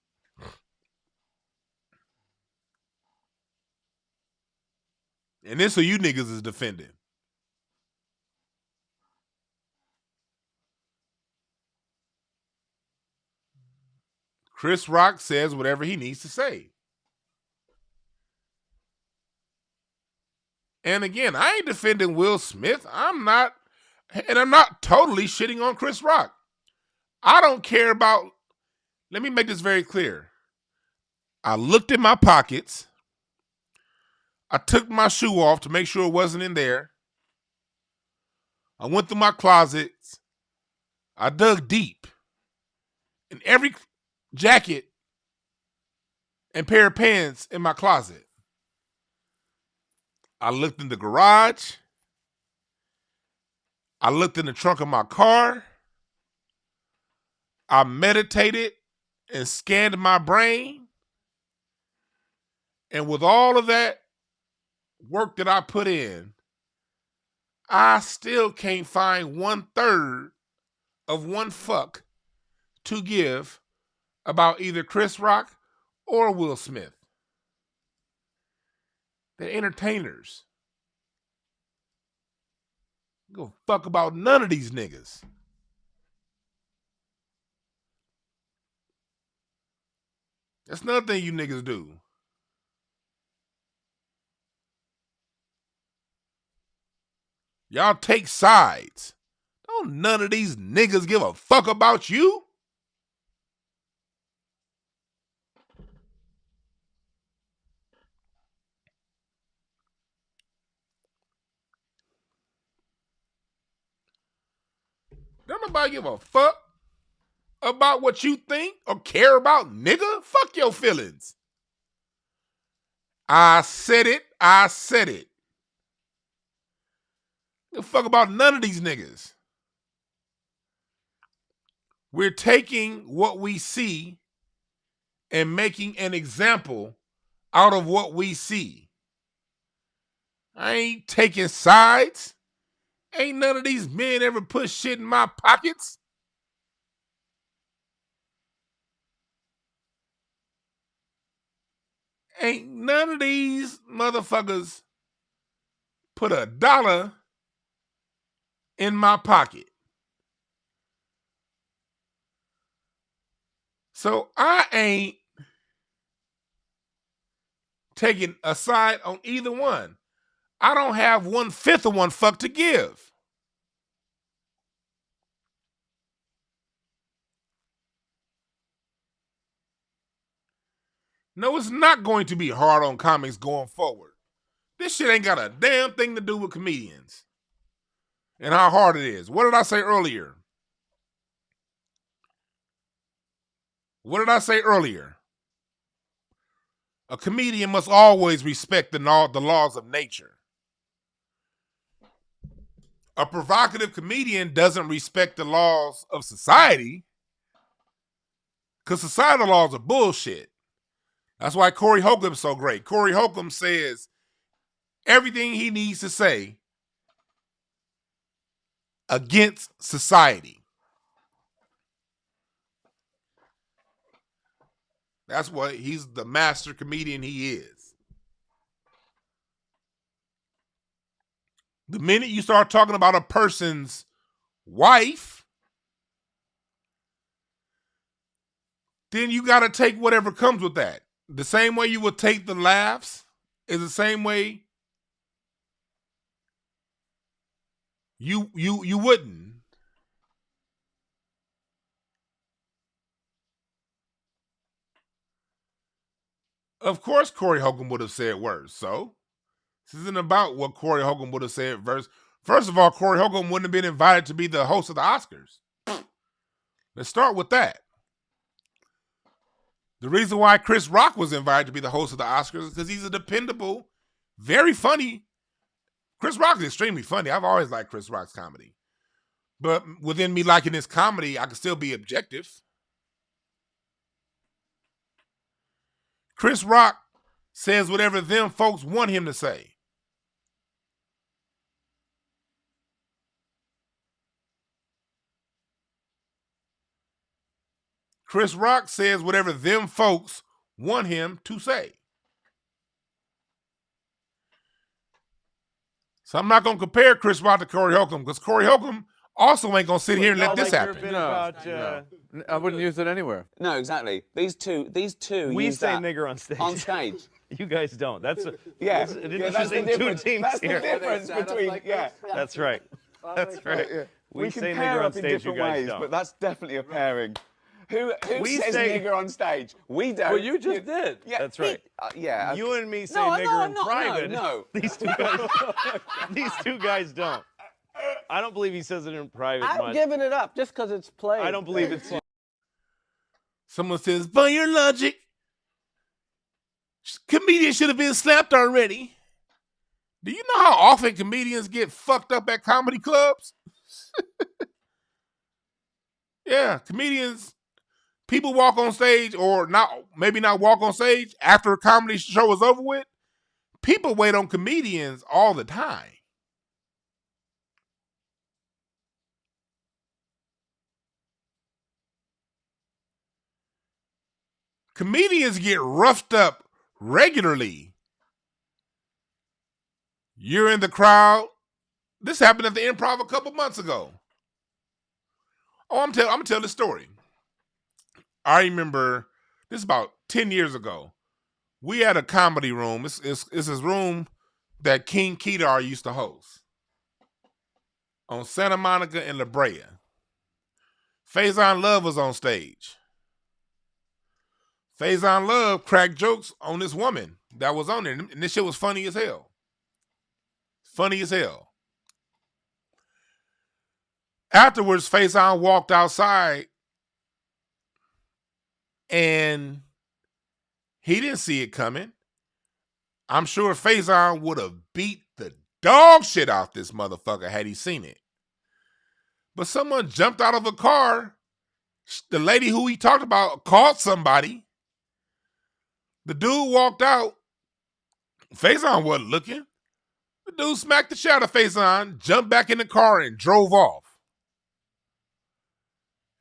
And this who you niggas is defending. Chris Rock says whatever he needs to say. And again, I ain't defending Will Smith. I'm not totally shitting on Chris Rock. I don't care about, let me make this very clear. I looked in my pockets. I took my shoe off to make sure it wasn't in there. I went through my closets. I dug deep. In every jacket and pair of pants in my closet. I looked in the garage. I looked in the trunk of my car. I meditated and scanned my brain. And with all of that work that I put in, I still can't find 1/3 of one fuck to give about either Chris Rock or Will Smith. They're entertainers. Go fuck about none of these niggas. That's another thing you niggas do. Y'all take sides. Don't none of these niggas give a fuck about you. Don't nobody give a fuck about what you think or care about, nigga. Fuck your feelings. I said it. I said it. Give a fuck about none of these niggas. We're taking what we see and making an example out of what we see. I ain't taking sides. Ain't none of these men ever put shit in my pockets. Ain't none of these motherfuckers put $1 in my pocket. So I ain't taking a side on either one. I don't have 1/5 of one fuck to give. No, it's not going to be hard on comics going forward. This shit ain't got a damn thing to do with comedians and how hard it is. What did I say earlier? What did I say earlier? A comedian must always respect the laws of nature. A provocative comedian doesn't respect the laws of society because societal laws are bullshit. That's why Corey Holcomb's so great. Corey Holcomb says everything he needs to say against society. That's what he's the master comedian he is. The minute you start talking about a person's wife, then you got to take whatever comes with that. The same way you would take the laughs is the same way you wouldn't. Of course, Corey Holcomb would have said worse. So this isn't about what Corey Holcomb would have said first. First of all, Corey Holcomb wouldn't have been invited to be the host of the Oscars. Let's start with that. The reason why Chris Rock was invited to be the host of the Oscars is because he's a dependable, very funny. Chris Rock is extremely funny. I've always liked Chris Rock's comedy. But within me liking his comedy, I can still be objective. Chris Rock says whatever them folks want him to say. Chris Rock says whatever them folks want him to say. So I'm not going to compare Chris Rock to Corey Holcomb because Corey Holcomb also ain't going to sit here and let this happen. No. I wouldn't use it anywhere. No, exactly. These two. We use say that nigger on stage. On stage. You guys don't. That's Yeah. an That's the interesting two difference. teams That's here. the difference between That's right. That's right. We can say pair nigger on up in stage. You different guys ways, don't. but that's definitely a pairing. Who We says say- nigger on stage? We don't. Well, you just did. Yeah, That's right. yeah. You and me say No, nigger no, in no, private. no. These two guys don't. I don't believe he says it in private I'm much. giving it up just because it's played. I don't believe it's. Someone says, by your logic, comedians should have been slapped already. Do you know how often comedians get fucked up at comedy clubs? Yeah, comedians, people walk on stage or maybe not walk on stage after a comedy show is over with. People wait on comedians all the time. Comedians get roughed up regularly. You're in the crowd. This happened at the Improv a couple months ago. Oh, I'm gonna tell this story. I remember this is about 10 years ago. We had a comedy room. It's this room that King Kedar used to host on Santa Monica and La Brea. Faison Love was on stage. Faison Love cracked jokes on this woman that was on there, and this shit was funny as hell. Funny as hell. Afterwards, Faison walked outside, and he didn't see it coming. I'm sure Faison would have beat the dog shit out this motherfucker had he seen it. But someone jumped out of a car. The lady who he talked about called somebody. The dude walked out. Faison wasn't looking. The dude smacked the shit out of Faison, jumped back in the car, and drove off.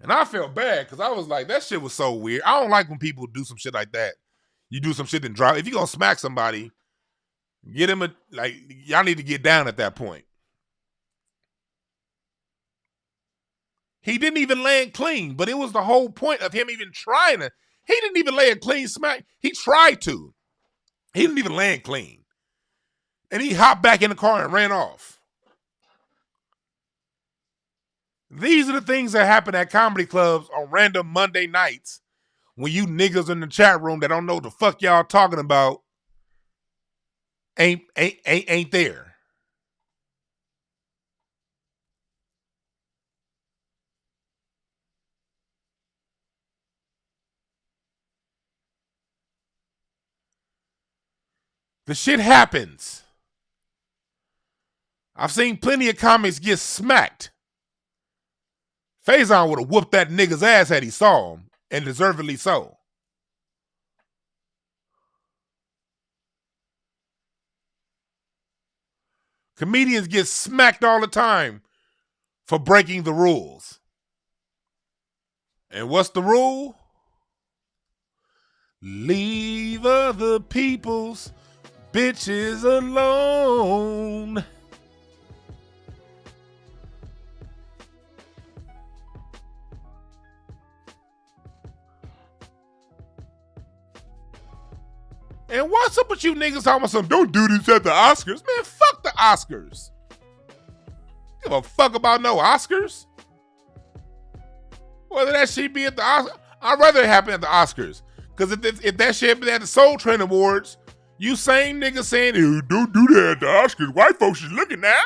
And I felt bad because I was like, that shit was so weird. I don't like when people do some shit like that. You do some shit and drive. If you're going to smack somebody, get him y'all need to get down at that point. He didn't even land clean, but it was the whole point of him even trying to. He didn't even lay a clean smack. He tried to. He didn't even land clean. And he hopped back in the car and ran off. These are the things that happen at comedy clubs on random Monday nights when you niggas in the chat room that don't know what the fuck y'all talking about ain't there. The shit happens. I've seen plenty of comics get smacked. Faison would have whooped that nigga's ass had he saw him, and deservedly so. Comedians get smacked all the time for breaking the rules. And what's the rule? Leave other people's bitches alone. And what's up with you niggas talking about something? Don't do this at the Oscars. Man, fuck the Oscars. Give a fuck about no Oscars. Whether that shit be at the Oscars, I'd rather it happen at the Oscars. Because if that shit be at the Soul Train Awards, you same niggas saying, hey, don't do that at the Oscars. White folks is looking now.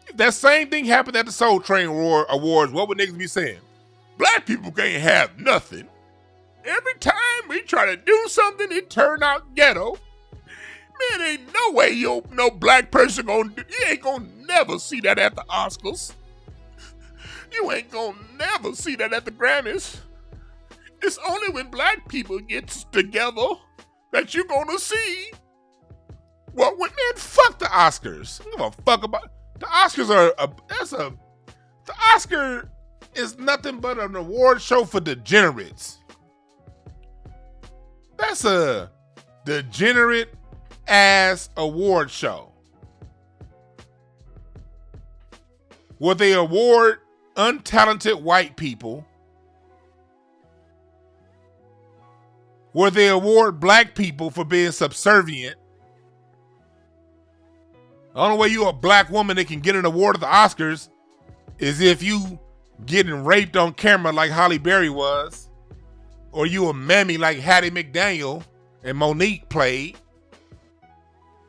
If that same thing happened at the Soul Train Awards, what would niggas be saying? Black people can't have nothing. Every time we try to do something, it turn out ghetto. Man, ain't no way no black person you ain't gonna never see that at the Oscars. You ain't gonna never see that at the Grammys. It's only when black people get together that you gonna see. Well, man, fuck the Oscars. I don't give a fuck about the Oscars. The Oscar is nothing but an award show for degenerates. That's a degenerate ass award show where they award untalented white people, where they award black people for being subservient. The only way you a black woman that can get an award at the Oscars is if you getting raped on camera like Halle Berry was, or you a mammy like Hattie McDaniel and Monique played.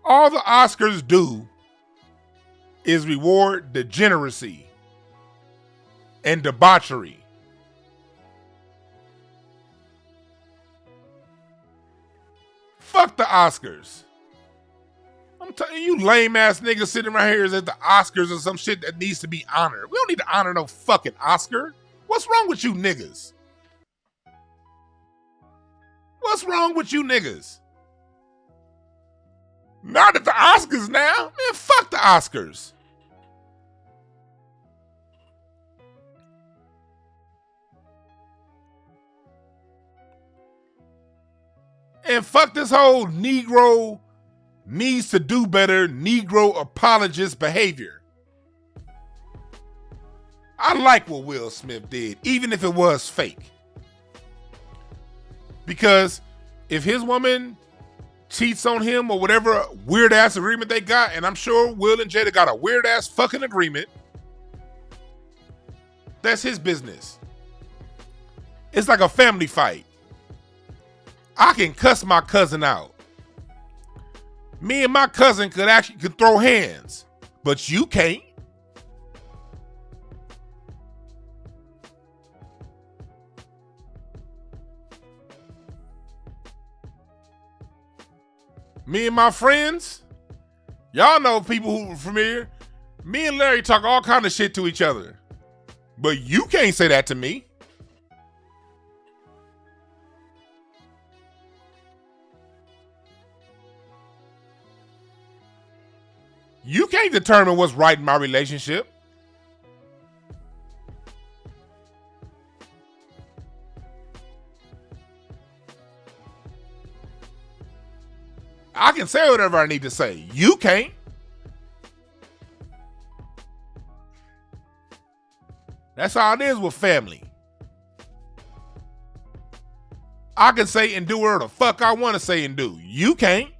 All the Oscars do is reward degeneracy and debauchery. Fuck the Oscars. I'm telling you, lame ass niggas sitting right here is at the Oscars or some shit that needs to be honored. We don't need to honor no fucking Oscar. What's wrong with you niggas? What's wrong with you niggas? Not at the Oscars now. Man, fuck the Oscars. And fuck this whole Negro needs to do better, Negro apologist behavior. I like what Will Smith did, even if it was fake. Because if his woman cheats on him or whatever weird ass agreement they got, and I'm sure Will and Jada got a weird ass fucking agreement, that's his business. It's like a family fight. I can cuss my cousin out. Me and my cousin could throw hands, but you can't. Me and my friends, y'all know people who are familiar. Me and Larry talk all kind of shit to each other, but you can't say that to me. You can't determine what's right in my relationship. I can say whatever I need to say. You can't. That's how it is with family. I can say and do whatever the fuck I want to say and do. You can't.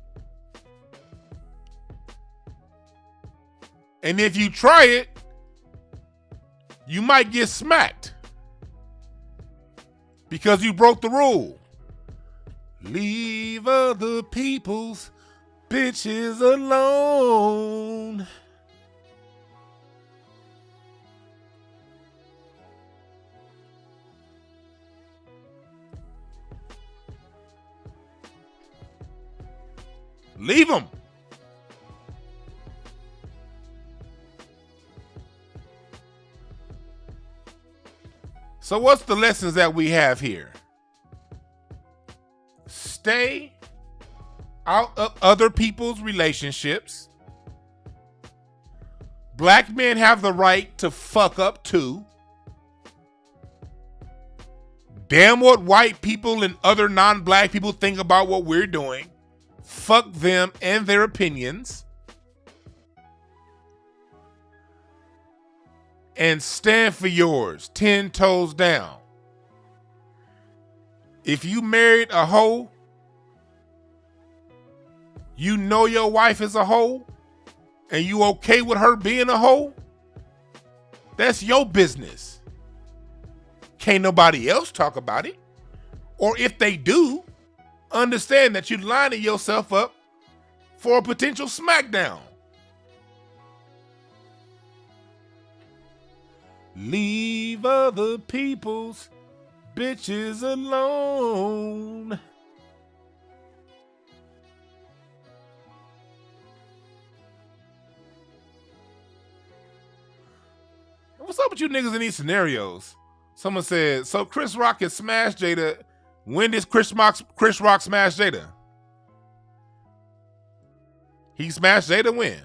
And if you try it, you might get smacked because you broke the rule. Leave other people's bitches alone. Leave them. So what's the lessons that we have here? Stay out of other people's relationships. Black men have the right to fuck up too. Damn what white people and other non-black people think about what we're doing. Fuck them and their opinions. And stand for yours, 10 toes down. If you married a hoe, you know your wife is a hoe, and you okay with her being a hoe, that's your business. Can't nobody else talk about it. Or if they do, understand that you're lining yourself up for a potential smackdown. Leave other people's bitches alone. What's up with you niggas in these scenarios? Someone said, so Chris Rock has smashed Jada. When does Chris Rock smash Jada? He smashed Jada when?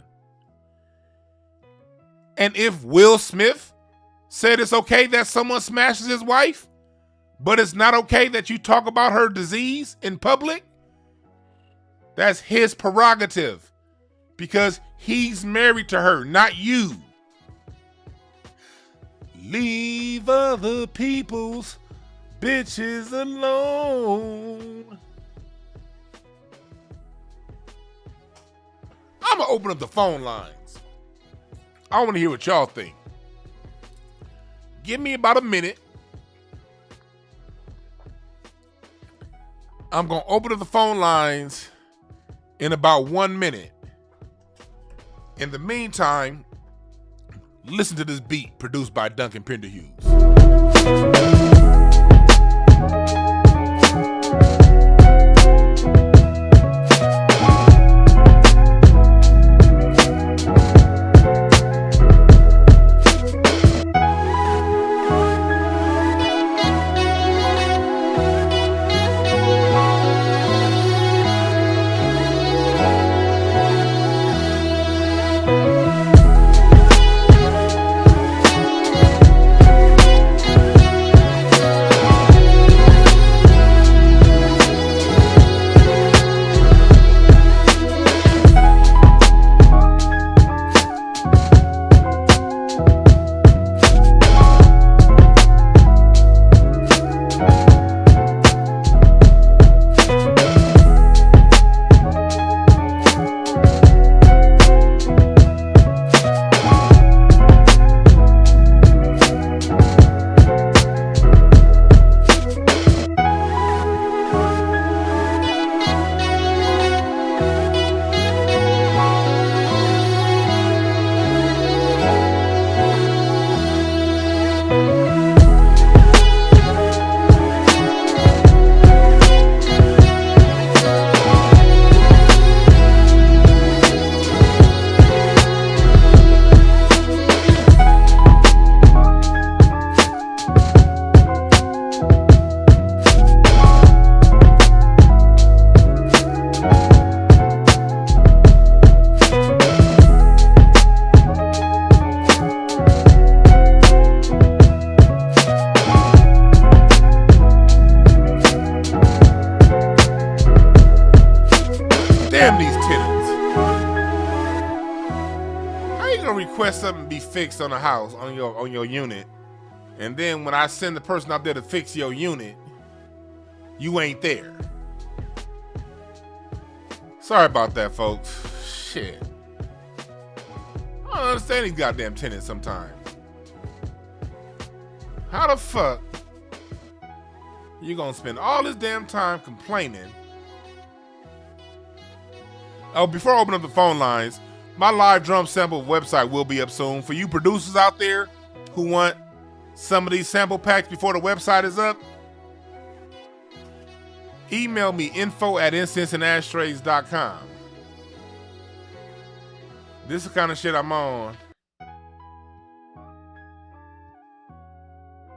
And if Will Smith said it's okay that someone smashes his wife, but it's not okay that you talk about her disease in public, that's his prerogative because he's married to her, not you. Leave other people's bitches alone. I'm gonna open up the phone lines. I want to hear what y'all think. Give me about a minute. I'm gonna open up the phone lines in about 1 minute. In the meantime, listen to this beat produced by Duncan Penderhughes. Something be fixed on the house on your unit, and then when I send the person out there to fix your unit, you ain't there. Sorry about that, folks. Shit, I don't understand these goddamn tenants sometimes. How the fuck you gonna spend all this damn time complaining? Oh, before I open up the phone lines, my live drum sample website will be up soon. For you producers out there who want some of these sample packs before the website is up, email me info@incenseandashtrays.com. This is the kind of shit I'm on.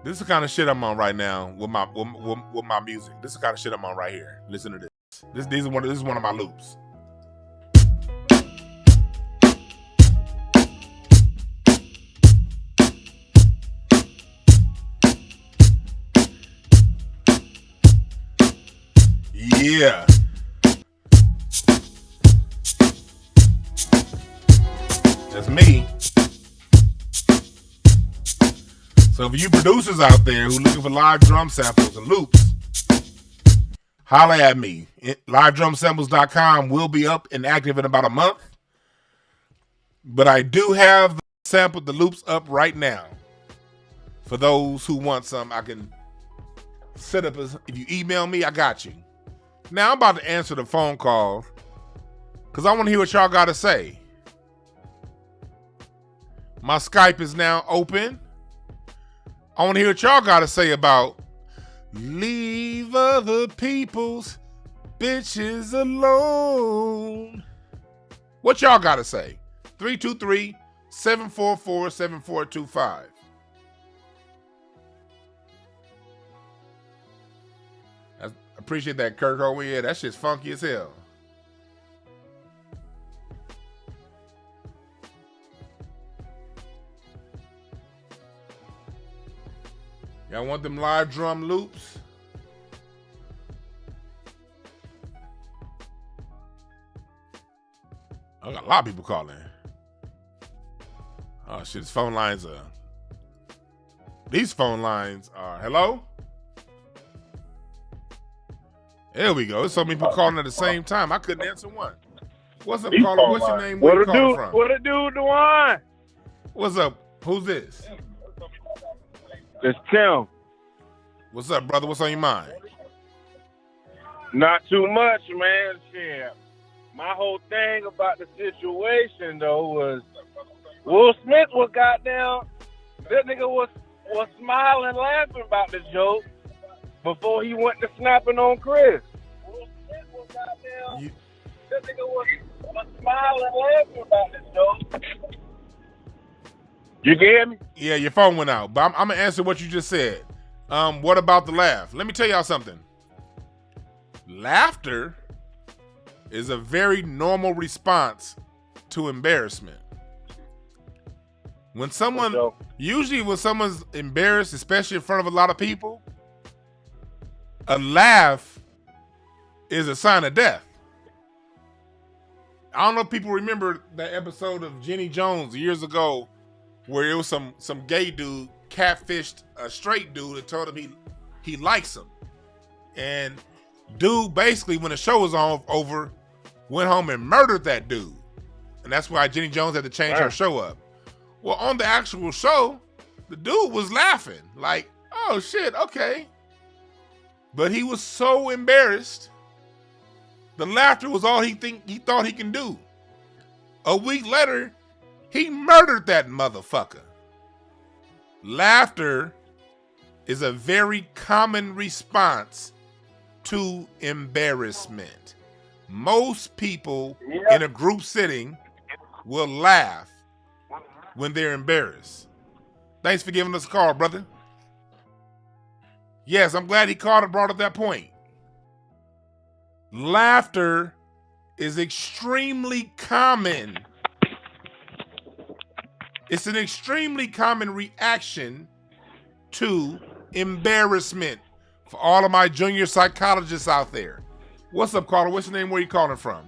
This is the kind of shit I'm on right now with my music. This is the kind of shit I'm on right here. Listen to this. This is one of my loops. Yeah. That's me. So for you producers out there who looking for live drum samples and loops, holla at me. LiveDrumSamples.com will be up and active in about a month. But I do have the loops up right now. For those who want some, I can set up, if you email me, I got you. Now I'm about to answer the phone call because I want to hear what y'all got to say. My Skype is now open. I want to hear what y'all got to say about leave other people's bitches alone. What y'all got to say? 323-744-7425. I appreciate that, Kirk Owen. Yeah, that shit's funky as hell. Y'all want them live drum loops? I got a lot of people calling. Oh shit, these phone lines are hello? There we go. There's so many people calling at the same time. I couldn't answer one. What's up, caller? What's your name? Where you calling from? What it do, Dwan? What's up? Who's this? It's Tim. What's up, brother? What's on your mind? Not too much, man. Shit. My whole thing about the situation, though, was Will Smith was goddamn, that nigga was smiling, laughing about the joke before he went to snapping on Chris. Will Smith was goddamn, that nigga was smiling, laughing about the joke. You get me? Yeah, your phone went out, but I'm going to answer what you just said. What about the laugh? Let me tell y'all something. Laughter is a very normal response to embarrassment. Usually when someone's embarrassed, especially in front of a lot of people, a laugh is a sign of death. I don't know if people remember that episode of Jenny Jones years ago where it was some gay dude catfished a straight dude and told him he likes him. And dude basically, when the show was over, went home and murdered that dude. And that's why Jenny Jones had to change her show up. Well, on the actual show, the dude was laughing like, oh shit, okay. But he was so embarrassed, the laughter was all he thought he can do. A week later, he murdered that motherfucker. Laughter is a very common response to embarrassment. Most people in a group sitting will laugh when they're embarrassed. Thanks for giving us a call, brother. Yes, I'm glad he called and brought up that point. Laughter is extremely common. It's an extremely common reaction to embarrassment. For all of my junior psychologists out there. What's up, caller? What's your name? Where you calling from?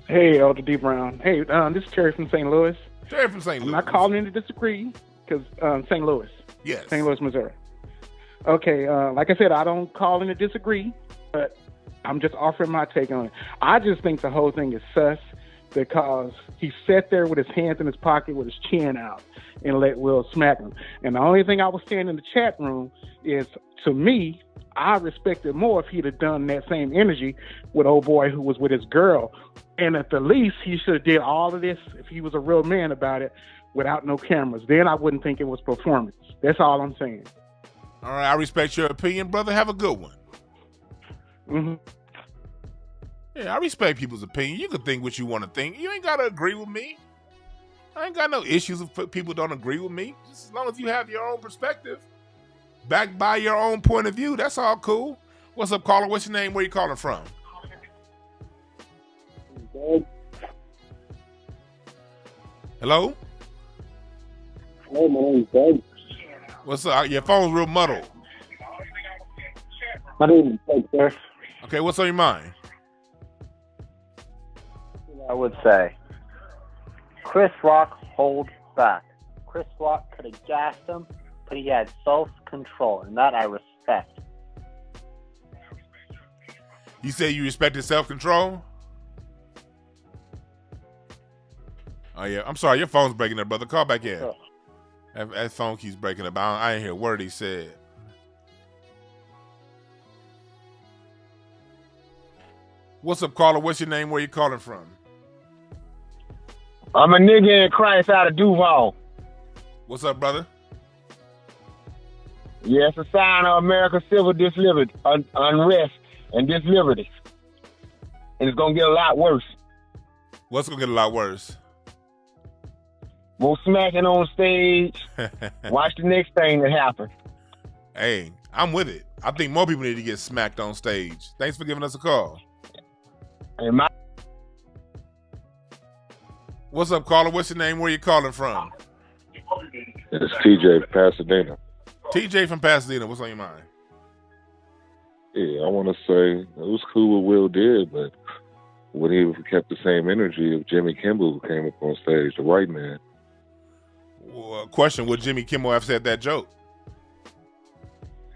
Hey, Elder D. Brown. Hey, this is Terry from St. Louis. Terry from St. Louis. I'm not calling in to disagree, because St. Louis. Yes. St. Louis, Missouri. Okay, like I said, I don't call in to disagree, but I'm just offering my take on it. I just think the whole thing is sus because he sat there with his hands in his pocket with his chin out and let Will smack him. And the only thing I was saying in the chat room is, to me, I respect it more if he'd have done that same energy with old boy who was with his girl. And at the least, he should have did all of this, if he was a real man about it, without no cameras. Then I wouldn't think it was performance. That's all I'm saying. All right, I respect your opinion, brother. Have a good one. Mm-hmm. Yeah, I respect people's opinion. You can think what you want to think. You ain't got to agree with me. I ain't got no issues if people don't agree with me. Just as long as you have your own perspective, backed by your own point of view, that's all cool. What's up, caller? What's your name? Where you calling from? Hello? Hey, my name's Doug. What's up? Your phone's real muddled. My name is Doug, sir. Okay, what's on your mind? I would say Chris Rock holds back. Chris Rock could have gassed him, but he had self-control, and that I respect. You say you respected self-control? Oh, yeah. I'm sorry. Your phone's breaking up, brother. Call back in. Sure. That phone keeps breaking up. I didn't hear a word he said. What's up, caller? What's your name? Where you calling from? I'm a nigga in Christ out of Duval. What's up, brother? Yeah, it's a sign of America's civil disliberty, unrest and disliberty. And it's going to get a lot worse. What's going to get a lot worse? More smacking on stage. Watch the next thing that happens. Hey, I'm with it. I think more people need to get smacked on stage. Thanks for giving us a call. And What's up, caller? What's your name? Where you calling from? It's TJ from Pasadena. TJ from Pasadena. What's on your mind? Yeah, I want to say it was cool what Will did, but would he have kept the same energy if Jimmy Kimmel came up on stage, the white man? Well, question, would Jimmy Kimmel have said that joke?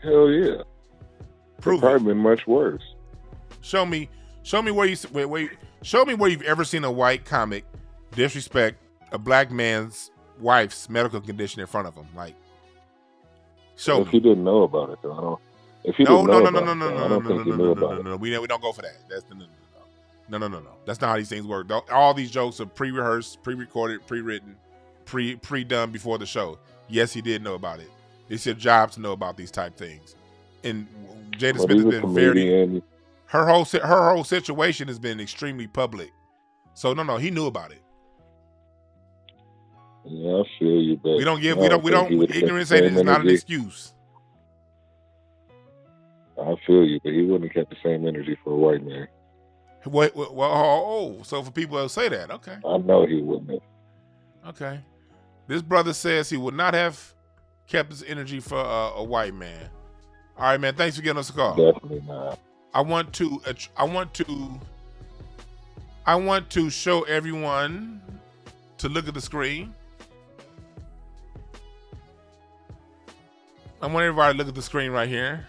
Hell yeah. Prove probably it. Been much worse. Show me where show me where you've ever seen a white comic disrespect a black man's wife's medical condition in front of him. Like, show me. If he didn't know about it, though, I don't. If he didn't know about it, I don't think he knew about it. We don't go for that. That's no. That's not how these things work. All these jokes are pre-rehearsed, pre-recorded, pre-written, pre-done before the show. Yes, he did know about it. It's your job to know about these type things. And Jada Smith has been very. Her whole situation has been extremely public. So no, he knew about it. Yeah, I feel you, but we don't ignorance is not an excuse. I feel you, but he wouldn't have kept the same energy for a white man. So for people that say that, okay. I know he wouldn't have. Okay. This brother says he would not have kept his energy for a white man. All right, man. Thanks for giving us a call. Definitely not. I want to show everyone to look at the screen. I want everybody to look at the screen right here.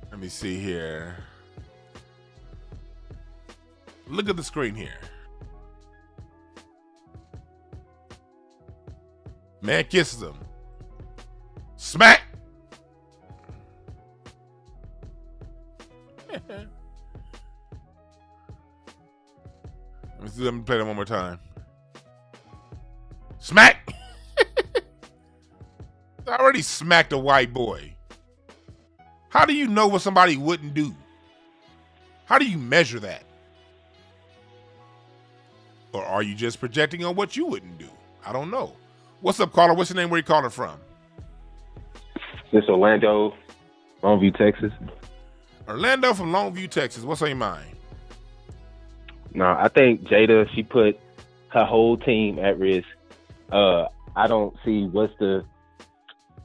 Let me see here. Look at the screen here. Man kisses him. Smack! Let me play that one more time. Smack! I already smacked a white boy. How do you know what somebody wouldn't do? How do you measure that? Or are you just projecting on what you wouldn't do? I don't know. What's up, caller? What's your name? Where you calling from? This Orlando, Longview, Texas. Orlando from Longview, Texas. What's on your mind? No, I think Jada, she put her whole team at risk. I don't see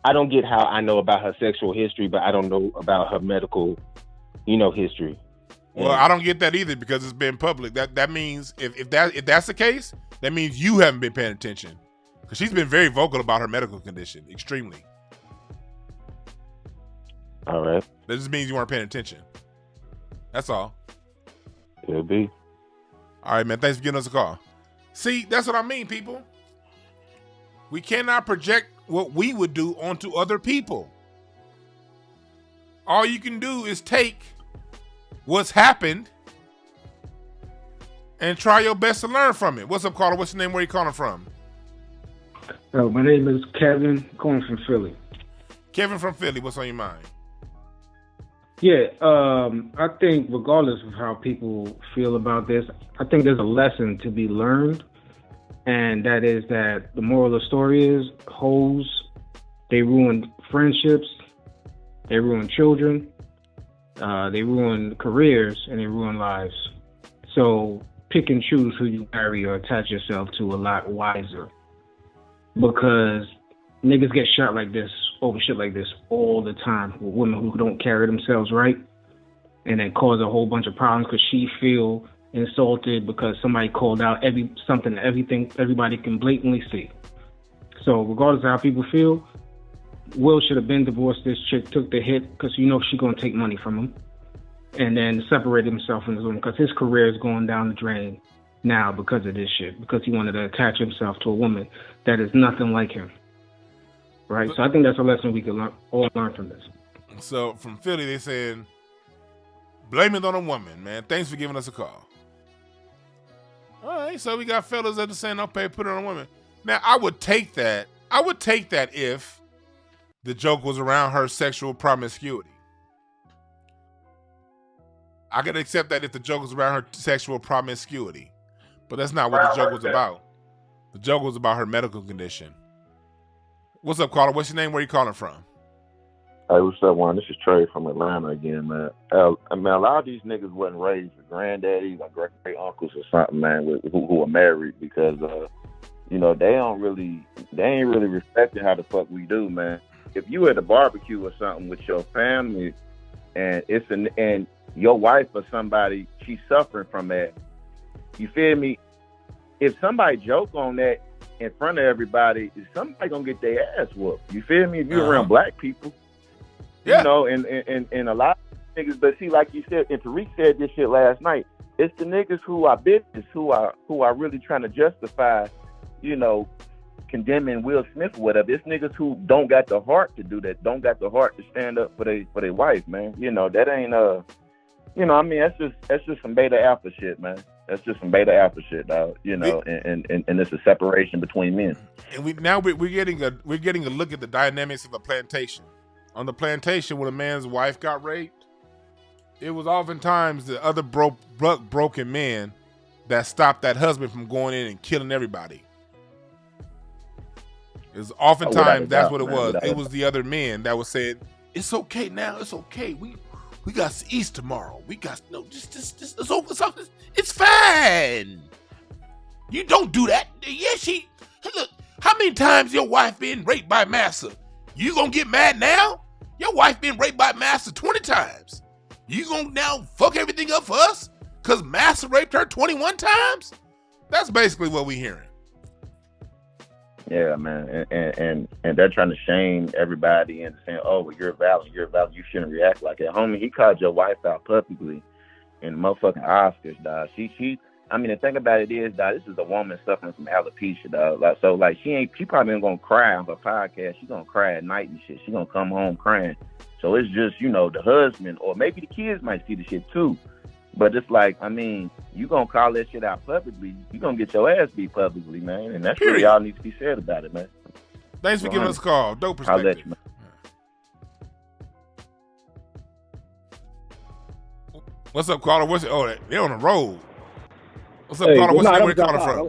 I don't get how I know about her sexual history, but I don't know about her medical, history. Well, I don't get that either because it's been public. That means if that's the case, that means you haven't been paying attention. Because she's been very vocal about her medical condition, extremely. All right. That just means you weren't paying attention. That's all. Could be. All right, man. Thanks for giving us a call. See, that's what I mean, people. We cannot project what we would do onto other people. All you can do is take what's happened and try your best to learn from it. What's up, caller? What's your name? Where you calling from? My name is Kevin, calling from Philly. Kevin from Philly. What's on your mind? Yeah, I think regardless of how people feel about this, I think there's a lesson to be learned. And that is that the moral of the story is hoes, they ruin friendships, they ruin children, they ruin careers, and they ruin lives. So pick and choose who you marry or attach yourself to a lot wiser. Because niggas get shot like this over shit like this all the time with women who don't carry themselves right, and then cause a whole bunch of problems because she feel insulted because somebody called out everything everybody can blatantly see. So regardless of how people feel, Will should have been divorced. This chick took the hit because she's gonna take money from him, and then separate himself from this woman because his career is going down the drain now because of this shit, because he wanted to attach himself to a woman that is nothing like him. Right? So I think that's a lesson we can all learn from this. So from Philly, they said, blame it on a woman, man. Thanks for giving us a call. All right, so we got fellas that are saying, okay, put it on a woman. Now, I would take that. I would take that if the joke was around her sexual promiscuity. I could accept that if the joke was around her sexual promiscuity. But that's not what the joke was about. The joke was about her medical condition. What's up, caller? What's your name? Where you calling from? Hey, what's up, Juan? This is Trey from Atlanta again, man. I mean, a lot of these niggas wasn't raised with granddaddies or great uncles or something, man, who are married because, they ain't really respecting how the fuck we do, man. If you at a barbecue or something with your family and and your wife or somebody, she's suffering from that, you feel me? If somebody joke on that in front of everybody, somebody gonna get their ass whooped. You feel me? If you're around black people. Yeah. And a lot of niggas, but see, like you said, and Tariq said this shit last night, it's the niggas who are business, who are really trying to justify, condemning Will Smith or whatever. It's niggas who don't got the heart to do that, don't got the heart to stand up for their wife, man. That ain't that's just some beta alpha shit, man. That's just some beta alpha shit, dog. And it's a separation between men. And we're getting a look at the dynamics of a plantation. On the plantation, when a man's wife got raped, it was oftentimes the other broken men that stopped that husband from going in and killing everybody. It was oftentimes that's what it was. It was the other men that was saying, "It's okay now. It's okay. We got to eat tomorrow. We got it's fine. You don't do that. Yeah, look. How many times your wife been raped by massa? You gonna get mad now? Your wife been raped by massa 20 times. You gonna now fuck everything up for us? Cause massa raped her 21 times? That's basically what we hearing. Yeah, man. And they're trying to shame everybody and saying, oh, well, you're valid. You shouldn't react like that. Homie, he called your wife out publicly in motherfucking Oscars, dog. The thing about it is, dog, this is a woman suffering from alopecia, dog. She probably ain't gonna cry on her podcast. She gonna cry at night and shit. She gonna come home crying. So it's just, the husband or maybe the kids might see the shit too. But it's like, you gonna call that shit out publicly, you gonna get your ass beat publicly, man. And that's really all needs to be said about it, man. Thanks for giving us a call. Dope perspective. I'll let you know. What's up, caller? They're on the road. What's up, caller? What's where you calling from?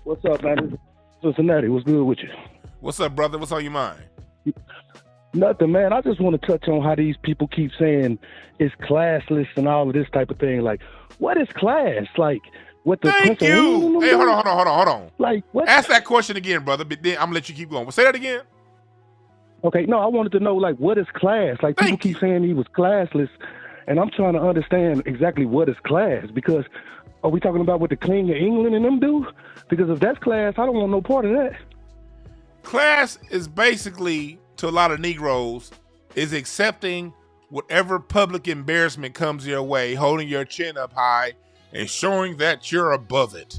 What's up, man? This is Cincinnati. What's good with you? What's up, brother? What's on your mind? Nothing, man. I just want to touch on how these people keep saying it's classless and all of this type of thing. Like, what is class? Like, what the... Thank you. Hey, hold on. Like, what? Ask that question again, brother, but then I'm going to let you keep going. Well, say that again. Okay, no, I wanted to know, like, what is class? Like, people keep saying he was classless, and I'm trying to understand exactly what is class, because are we talking about what the King of England and them do? Because if that's class, I don't want no part of that. Class is basically, to a lot of Negroes, is accepting whatever public embarrassment comes your way, holding your chin up high, and showing that you're above it.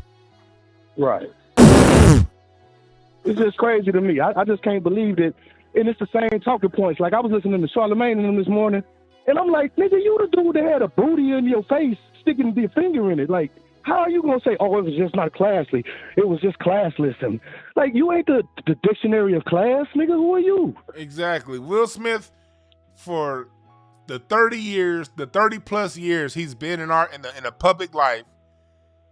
Right. It's just crazy to me. I just can't believe that. And it's the same talking points. Like, I was listening to Charlamagne and them this morning, and I'm like, nigga, you the dude that had a booty in your face sticking the finger in it. Like, how are you going to say, oh, it was just not classy? It was just classless. And, like, you ain't the dictionary of class, nigga. Who are you? Exactly. Will Smith, for the 30+ years he's been in a public life,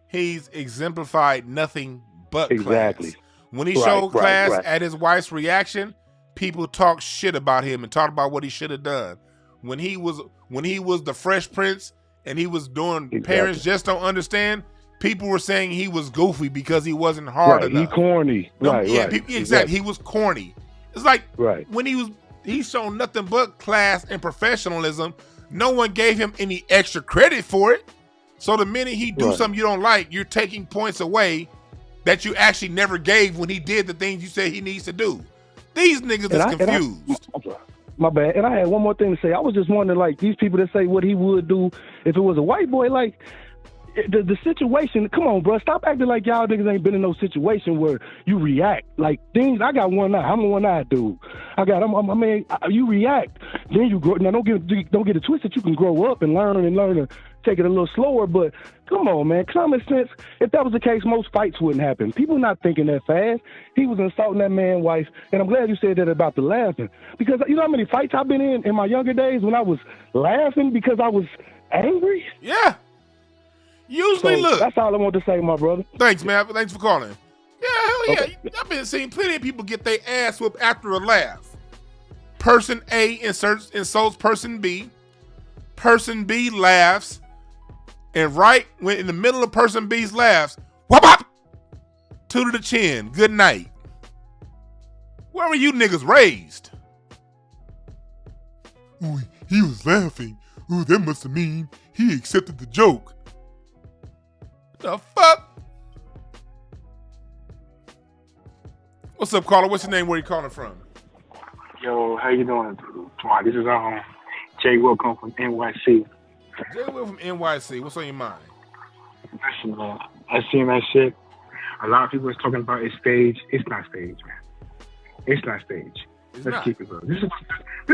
he's exemplified nothing but class. When he showed class at his wife's reaction, people talked shit about him and talked about what he should have done. When he was the Fresh Prince and he was doing Parents Just Don't Understand, people were saying he was goofy because he wasn't hard enough. He corny. Exactly. He was corny. It's like right. when he's shown nothing but class and professionalism. No one gave him any extra credit for it. So the minute he do something you don't like, you're taking points away that you actually never gave when he did the things you said he needs to do. These niggas is confused. My bad. And I had one more thing to say. I was just wondering, like, these people that say what he would do if it was a white boy, like, the situation, come on, bro. Stop acting like y'all niggas ain't been in no situation where you react. Like, things, I got one eye. I'm a one-eyed dude. You react. Then you grow. Now, don't get it twisted. You can grow up and learn and take it a little slower. But come on, man. Common sense. If that was the case, most fights wouldn't happen. People not thinking that fast. He was insulting that man's wife. And I'm glad you said that about the laughing. Because you know how many fights I've been in my younger days when I was laughing because I was angry? Yeah. Usually, look. That's all I want to say, my brother. Thanks, man. Thanks for calling. Yeah, hell yeah. Okay. I've been seeing plenty of people get their ass whooped after a laugh. Person A insults person B. Person B laughs. And right when in the middle of person B's laughs, whoop up! Two to the chin. Good night. Where were you niggas raised? Ooh, he was laughing. Ooh, that must have mean he accepted the joke. The fuck? What's up, caller? What's your name? Where you calling from? Yo, how you doing? This is Jay Wilcombe from NYC. Jay Will from NYC. What's on your mind? Listen, man, I seen that shit. A lot of people is talking about it's stage. It's not stage, man. It's not stage. Let's keep it real. This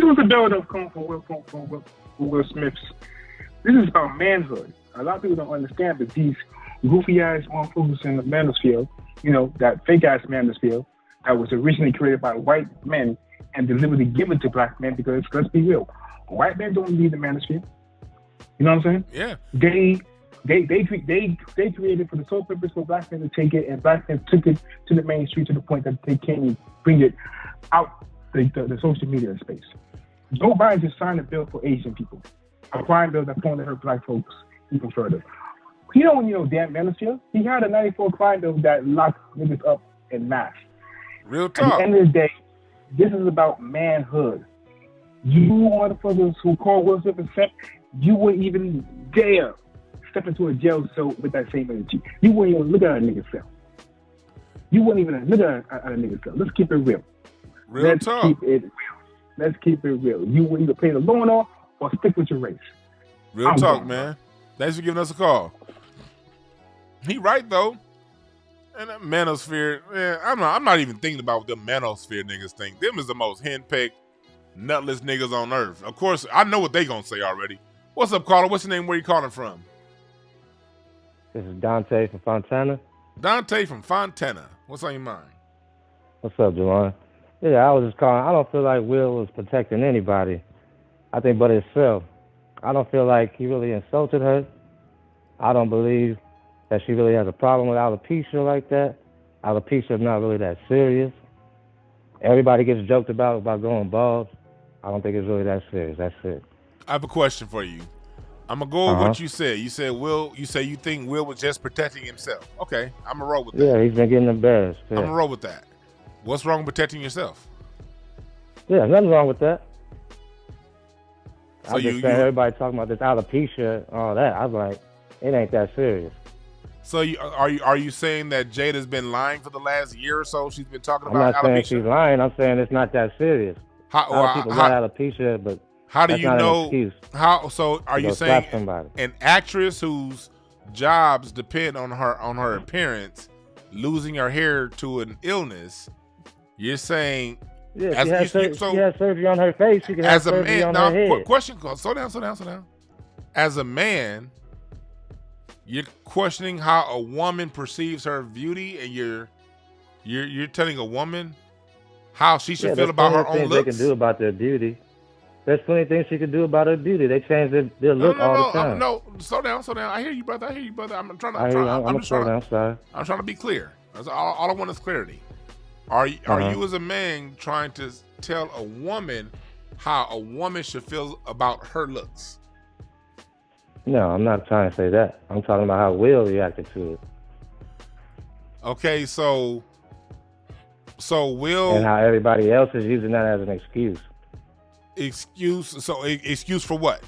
was the build-up coming from Will Smith's. This is about manhood. A lot of people don't understand that these goofy-ass motherfuckers in the manosphere, you know, that fake-ass manosphere that was originally created by white men and deliberately given to black men because, let's be real, white men don't need the manosphere. You know what I'm saying? Yeah. They created for the sole purpose for black men to take it, and black men took it to the mainstream to the point that they can't even bring it out the social media space. Joe Biden just signed a bill for Asian people, a crime bill that's going to hurt black folks even further. He don't need no damn manosphere. He had a 94 crime bill that locked niggas up in mass. Real talk. At the end of the day, this is about manhood. You motherfuckers who call Will Smith a simp, you wouldn't even dare step into a jail cell with that same energy. You wouldn't even look at a nigga cell. You wouldn't even look at a nigga cell. Let's keep it real. Let's keep it real. Let's keep it real. You will either pay the loan off or stick with your race. Real talk, man. Thanks for giving us a call. He right though. And that manosphere, man, I'm not even thinking about what the manosphere niggas think. Them is the most henpecked, nutless niggas on earth. Of course, I know what they gonna say already. What's up, caller? What's your name? Where you calling from? This is Dante from Fontana. Dante from Fontana. What's on your mind? What's up, Dwann? Yeah, I was just calling. I don't feel like Will was protecting anybody. I think but himself. I don't feel like he really insulted her. I don't believe that she really has a problem with alopecia like that. Alopecia is not really that serious. Everybody gets joked about going bald. I don't think it's really that serious. That's it. I have a question for you. I'm gonna go with what you said. You said Will. You say you think Will was just protecting himself. Okay, I'm gonna roll with that. Yeah, he's been getting embarrassed. Yeah. I'm gonna roll with that. What's wrong with protecting yourself? Yeah, nothing wrong with that. So I'm just saying everybody talking about this alopecia, all that. I was like, it ain't that serious. So are you saying that Jada's been lying for the last year or so? She's been talking I'm about not alopecia. saying she's lying. I'm saying it's not that serious. A lot of people got alopecia, but how do that's you not know? An excuse How so? Are you saying somebody. An actress whose jobs depend on her appearance, losing her hair to an illness? You're saying, yeah, she has surgery on her face. She can have surgery on her head. Question. Slow down. As a man, you're questioning how a woman perceives her beauty, and you're telling a woman how she should feel about her own looks. They can do about their beauty. There's plenty of things she can do about her beauty. They change their look all the time. No, slow down. I hear you, brother. I'm trying to be clear. That's all I want is clarity. Are you as a man trying to tell a woman how a woman should feel about her looks? No, I'm not trying to say that. I'm talking about how Will reacted to it. Okay, so So Will and how everybody else is using that as an excuse. Excuse for what?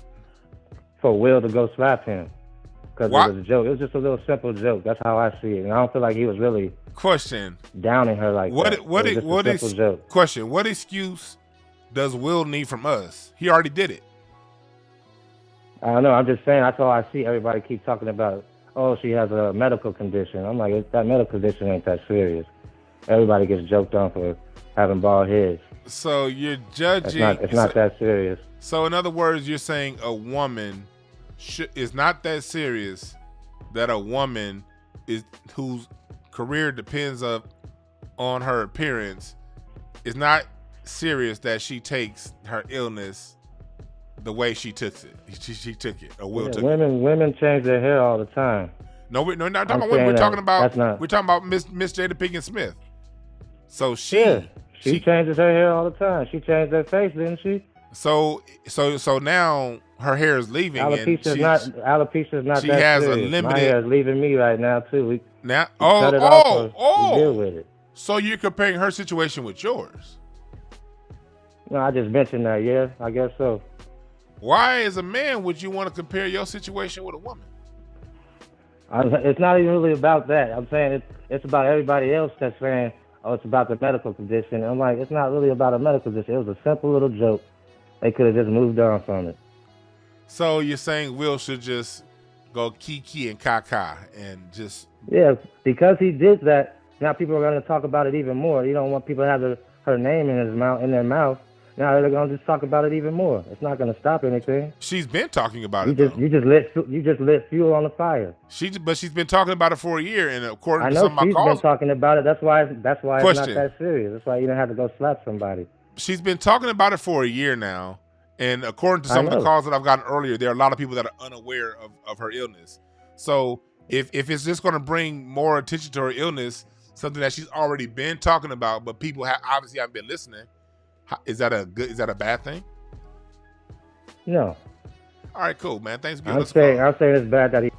For Will to go slap him. Because it What? was a joke. It was just a little simple joke. That's how I see it. And I don't feel like he was really downing her like that. What is joke. Question, what excuse does Will need from us? He already did it. I don't know. I'm just saying, that's all I see. Everybody keep talking about, oh, she has a medical condition. I'm like, that medical condition ain't that serious. Everybody gets joked on for having bald heads. So you're judging. It's not that serious. So in other words, you're saying a woman is not that serious that a woman whose career depends on her appearance is not serious that she takes her illness the way she took it. She took it, or Will took it. Women change their hair all the time. No, we're not talking about women. We're talking about Miss Jada Pinkett Smith. So she changes her hair all the time. She changed her face, didn't she? So now her hair is leaving. Alopecia's not she that has serious. a limited. My hair is leaving me right now too. We cut it off, we deal with it. So you're comparing her situation with yours? No, I just mentioned that. Yeah, I guess so. Why, as a man, would you want to compare your situation with a woman? It's not even really about that. I'm saying it's about everybody else that's saying, oh, it's about the medical condition. And I'm like, it's not really about a medical condition. It was a simple little joke. They could have just moved on from it. So you're saying Will should just go kiki and kaka and just... Yeah, because he did that, now people are going to talk about it even more. You don't want people to have her name in their mouth. Now they're going to just talk about it even more. It's not going to stop anything. She's been talking about it. You just lit fuel on the fire. But she's been talking about it for a year, and according to some of my she's calls, been talking about it. That's why it's not that serious. That's why you don't have to go slap somebody. She's been talking about it for a year now, and according to some of the calls that I've gotten earlier, there are a lot of people that are unaware of her illness. So if it's just going to bring more attention to her illness, something that she's already been talking about, but people obviously haven't been listening. Is that a bad thing? No. All right, cool, man. Thanks. I'm saying it's bad that he.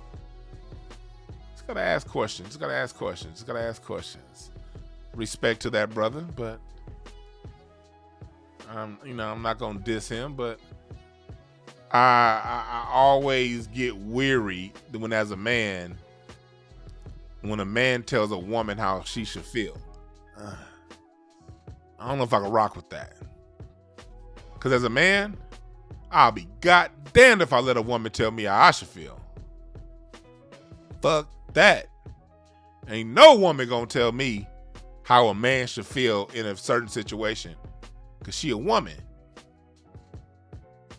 Just gotta ask questions. Respect to that brother, but I'm not gonna diss him, but I always get weary when a man tells a woman how she should feel. I don't know if I can rock with that. Because as a man, I'll be goddamned if I let a woman tell me how I should feel. Fuck that. Ain't no woman gonna tell me how a man should feel in a certain situation. Because she a woman.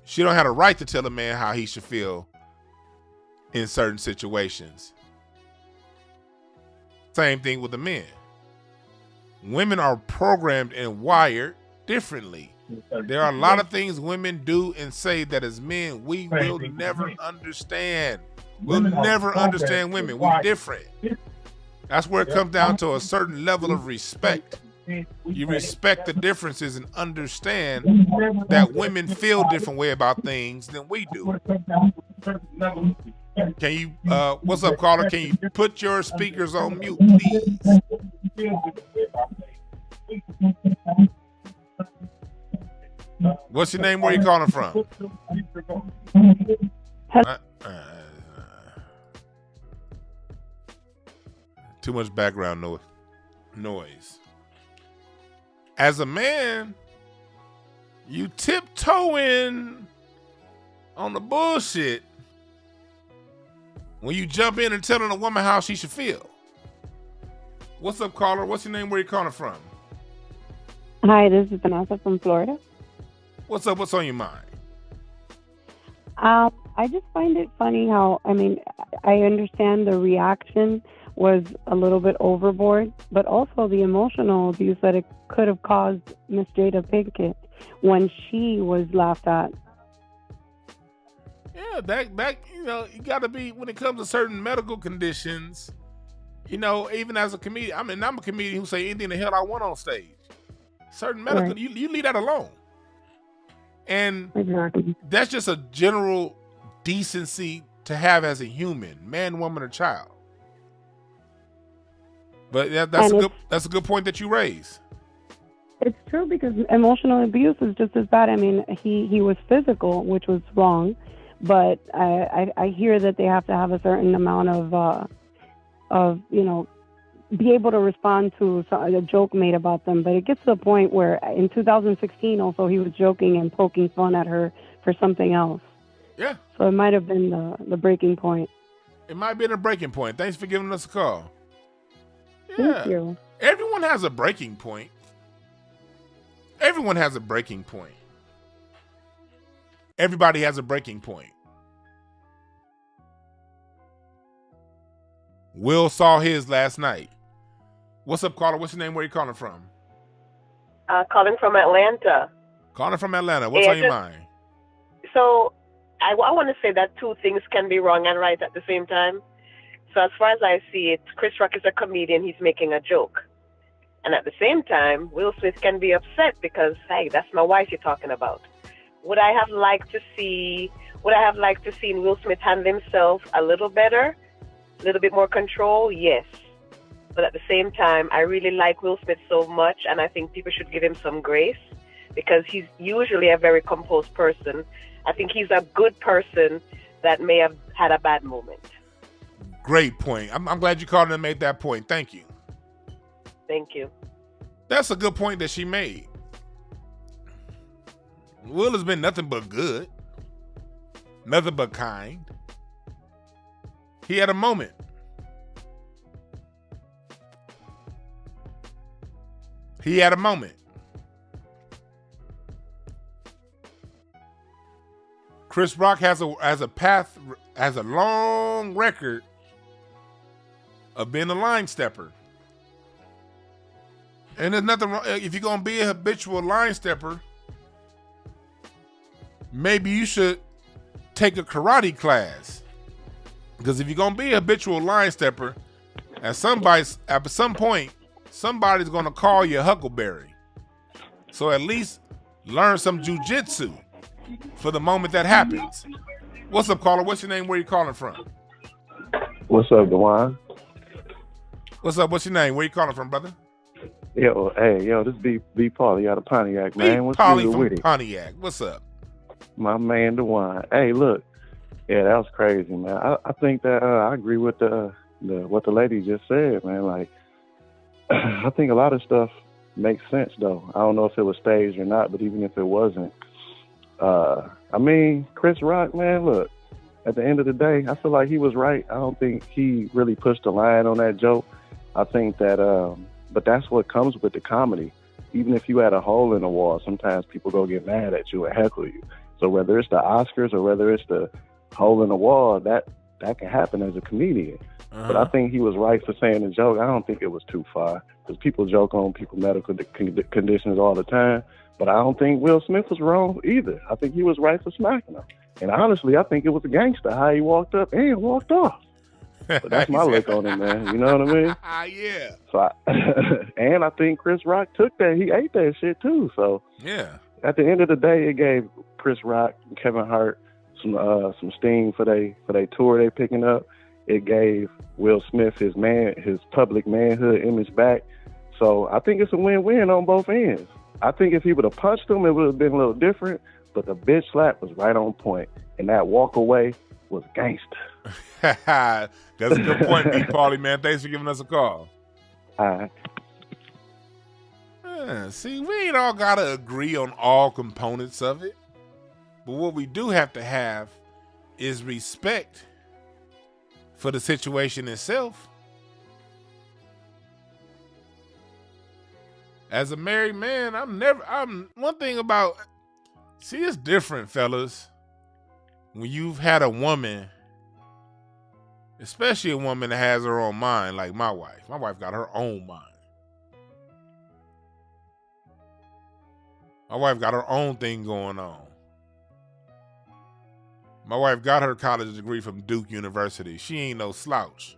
She don't have the right to tell a man how he should feel in certain situations. Same thing with the men. Women are programmed and wired differently. There are a lot of things women do and say that as men, we will never understand. We'll never understand women. We're different. That's where it comes down to a certain level of respect. You respect the differences and understand that women feel a different way about things than we do. Can you, what's up, caller? Can you put your speakers on mute, please? What's your name? Where you calling from? Too much background noise. As a man, you tiptoeing on the bullshit when you jump in and telling a woman how she should feel. What's up, caller? What's your name? Where you calling from? Hi, this is Vanessa from Florida. What's up? What's on your mind? I just find it funny how, I understand the reaction was a little bit overboard, but also the emotional abuse that it could have caused Miss Jada Pinkett when she was laughed at. Yeah, that you got to be, when it comes to certain medical conditions, even as a comedian, I'm a comedian who say anything the hell I want on stage. Certain medical, right. you leave that alone. And exactly. That's just a general decency to have as a human, man, woman, or child. But that's a good point that you raise. It's true because emotional abuse is just as bad. I mean, he was physical, which was wrong, but I hear that they have to have a certain amount of be able to respond to a joke made about them. But it gets to the point where in 2016 also he was joking and poking fun at her for something else. Yeah. So it might have been the breaking point. It might be a breaking point. Thanks for giving us a call. Yeah. Thank you. Everyone has a breaking point. Everyone has a breaking point. Everybody has a breaking point. Will saw his last night. What's up, caller? What's your name? Where you calling from? Calling from Atlanta. Calling from Atlanta. What's on your mind? So I want to say that two things can be wrong and right at the same time. So as far as I see it, Chris Rock is a comedian. He's making a joke. And at the same time, Will Smith can be upset because, hey, that's my wife you're talking about. Would I have liked to see Will Smith handle himself a little better, a little bit more control? Yes. But at the same time, I really like Will Smith so much, and I think people should give him some grace because he's usually a very composed person. I think he's a good person that may have had a bad moment. Great point. I'm glad you called and made that point. Thank you. Thank you. That's a good point that she made. Will has been nothing but good. Nothing but kind. He had a moment. He had a moment. Chris Rock has a long record of being a line stepper. And there's nothing wrong. If you're going to be a habitual line stepper, maybe you should take a karate class. Because if you're going to be a habitual line stepper, at some point, somebody's going to call you Huckleberry. So at least learn some jujitsu for the moment that happens. What's up, caller? What's your name? Where you calling from? What's up, Dwan? What's up? What's your name? Where you calling from, brother? Yo, this B Paulie out of Pontiac, man. What's Paulie good with from it? Pontiac. What's up? My man, Dwan. Hey, look. Yeah, that was crazy, man. I think that I agree with what the lady just said, man. Like, I think a lot of stuff makes sense, though. I don't know if it was staged or not, but even if it wasn't, I mean, Chris Rock, man, look, at the end of the day, I feel like he was right. I don't think he really pushed the line on that joke. I think that, but that's what comes with the comedy. Even if you had a hole in the wall, sometimes people go get mad at you and heckle you. So whether it's the Oscars or whether it's the hole in the wall, that can happen as a comedian. But I think he was right for saying the joke. I don't think it was too far because people joke on people's medical conditions all the time. But I don't think Will Smith was wrong either. I think he was right for smacking him. And honestly, I think it was a gangster how he walked up and walked off. But that's my look on it, man. You know what I mean? Yeah. So and I think Chris Rock took that. He ate that shit too. So yeah. At the end of the day, it gave Chris Rock and Kevin Hart some steam for they tour they picking up. It gave Will Smith his public manhood image back. So I think it's a win-win on both ends. I think if he would have punched him, it would have been a little different. But the bitch slap was right on point, and that walk away was gangster. That's a good point, B. Paulie, man. Thanks for giving us a call. All right. See, we ain't all got to agree on all components of it. But what we do have to have is respect for the situation itself. As a married man, one thing about, see, it's different, fellas. When you've had a woman, especially a woman that has her own mind, like my wife. My wife got her own mind. My wife got her own thing going on. My wife got her college degree from Duke University. She ain't no slouch.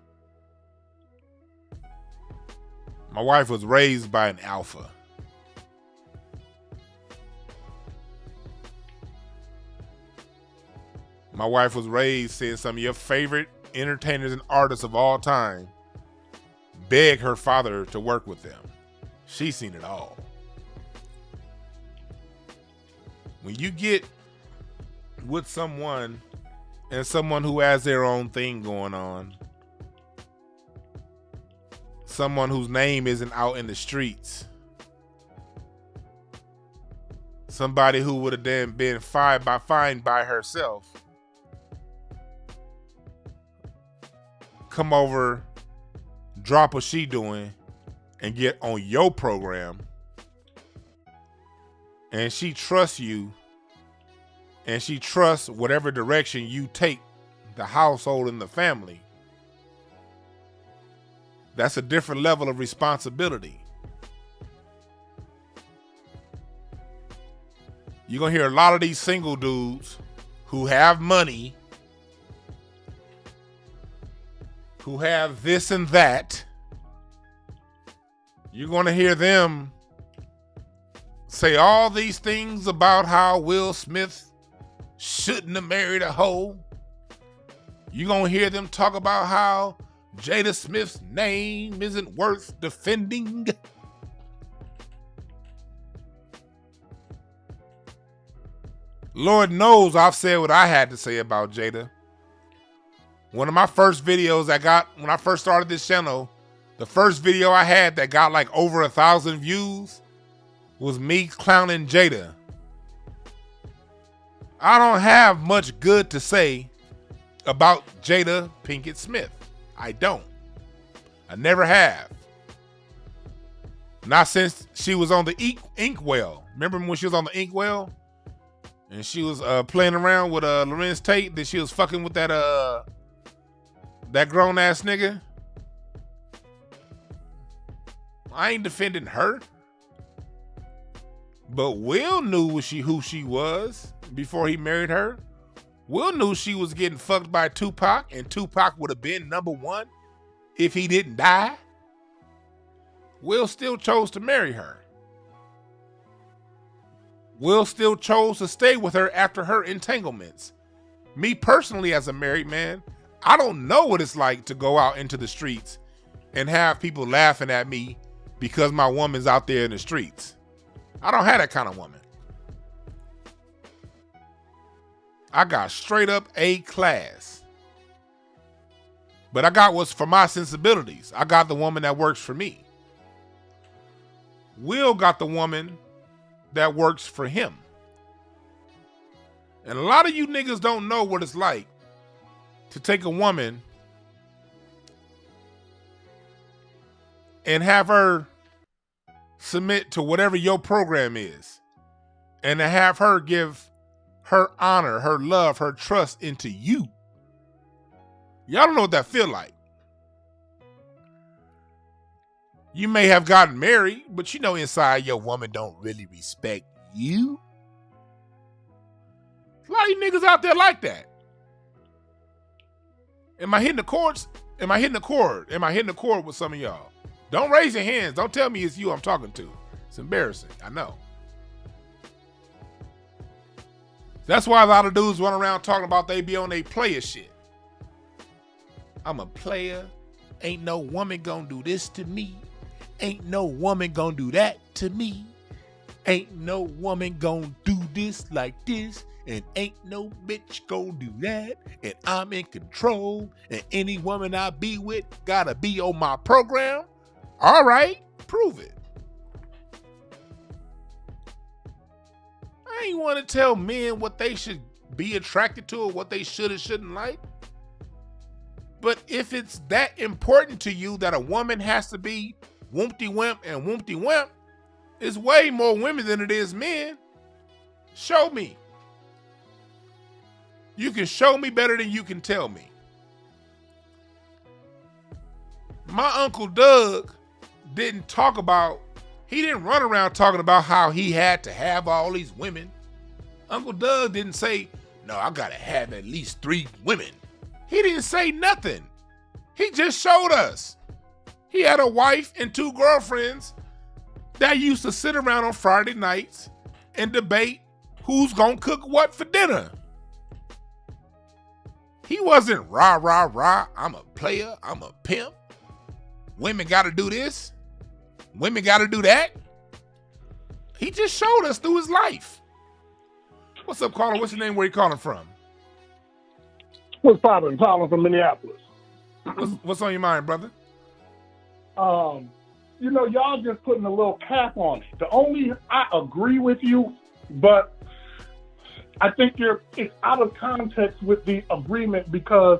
My wife was raised by an alpha. My wife was raised seeing some of your favorite entertainers and artists of all time beg her father to work with them. She's seen it all. When you get with someone and someone who has their own thing going on, someone whose name isn't out in the streets, somebody who would have then been fined by herself, come over, drop what she doing, and get on your program, and she trusts you, and she trusts whatever direction you take the household and the family. That's a different level of responsibility. You're going to hear a lot of these single dudes who have money, who have this and that. You're going to hear them say all these things about how Will Smith shouldn't have married a hoe. You're going to hear them talk about how Jada Smith's name isn't worth defending. Lord knows I've said what I had to say about Jada. One of my first videos I got when I first started this channel, the first video I had that got like over 1,000 views was me clowning Jada. I don't have much good to say about Jada Pinkett Smith. I don't. I never have. Not since she was on the Inkwell. Remember when she was on the Inkwell? And she was playing around with Lorenz Tate. Then she was fucking with that grown ass nigga. I ain't defending her. But Will knew who she was before he married her. Will knew she was getting fucked by Tupac, and Tupac would have been #1 if he didn't die. Will still chose to marry her. Will still chose to stay with her after her entanglements. Me personally, as a married man, I don't know what it's like to go out into the streets and have people laughing at me because my woman's out there in the streets. I don't have that kind of woman. I got straight up A class. But I got what's for my sensibilities. I got the woman that works for me. Will got the woman that works for him. And a lot of you niggas don't know what it's like to take a woman and have her submit to whatever your program is, and to have her give her honor, her love, her trust into you. Y'all don't know what that feel like. You may have gotten married, but you know inside your woman don't really respect you. A lot of you niggas out there like that. Am I hitting the chords? Am I hitting the chord? Am I hitting the chord with some of y'all? Don't raise your hands. Don't tell me it's you I'm talking to. It's embarrassing. I know. That's why a lot of dudes run around talking about they be on they player shit. I'm a player. Ain't no woman gonna do this to me. Ain't no woman gonna do that to me. Ain't no woman gonna do this like this. And ain't no bitch gonna do that. And I'm in control. And any woman I be with gotta be on my program. All right, prove it. I ain't want to tell men what they should be attracted to or what they should and shouldn't like. But if it's that important to you that a woman has to be woompty wimp and woompty wimp, it's way more women than it is men. Show me. You can show me better than you can tell me. My Uncle Doug didn't run around talking about how he had to have all these women. Uncle Doug didn't say, no, I gotta have at least 3 women. He didn't say nothing. He just showed us. He had a wife and 2 girlfriends that used to sit around on Friday nights and debate who's gonna cook what for dinner. He wasn't rah, rah, rah, I'm a player, I'm a pimp. Women gotta do this. Women gotta do that. He just showed us through his life. What's up, caller? What's your name? Where you calling from? What's poppin'? Calling from Minneapolis. What's on your mind, brother? You know, y'all just putting a little cap on it. I agree with you, but I think it's out of context with the agreement because,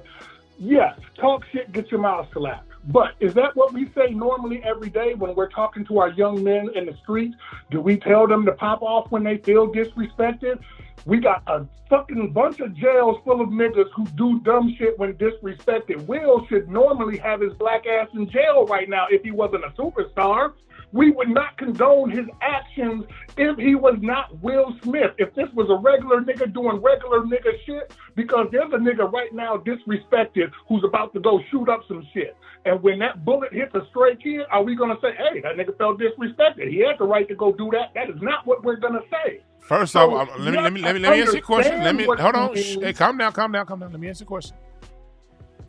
yes, talk shit, get your mouth slapped. But is that what we say normally every day when we're talking to our young men in the streets? Do we tell them to pop off when they feel disrespected? We got a fucking bunch of jails full of niggas who do dumb shit when disrespected. Will should normally have his black ass in jail right now if he wasn't a superstar. We would not condone his actions if he was not Will Smith. If this was a regular nigga doing regular nigga shit, because there's a nigga right now disrespected who's about to go shoot up some shit. And when that bullet hits a stray kid, are we going to say, hey, that nigga felt disrespected? He had the right to go do that. That is not what we're going to say. First off, let me answer your question. Hold on. Hey, calm down. Let me answer your question.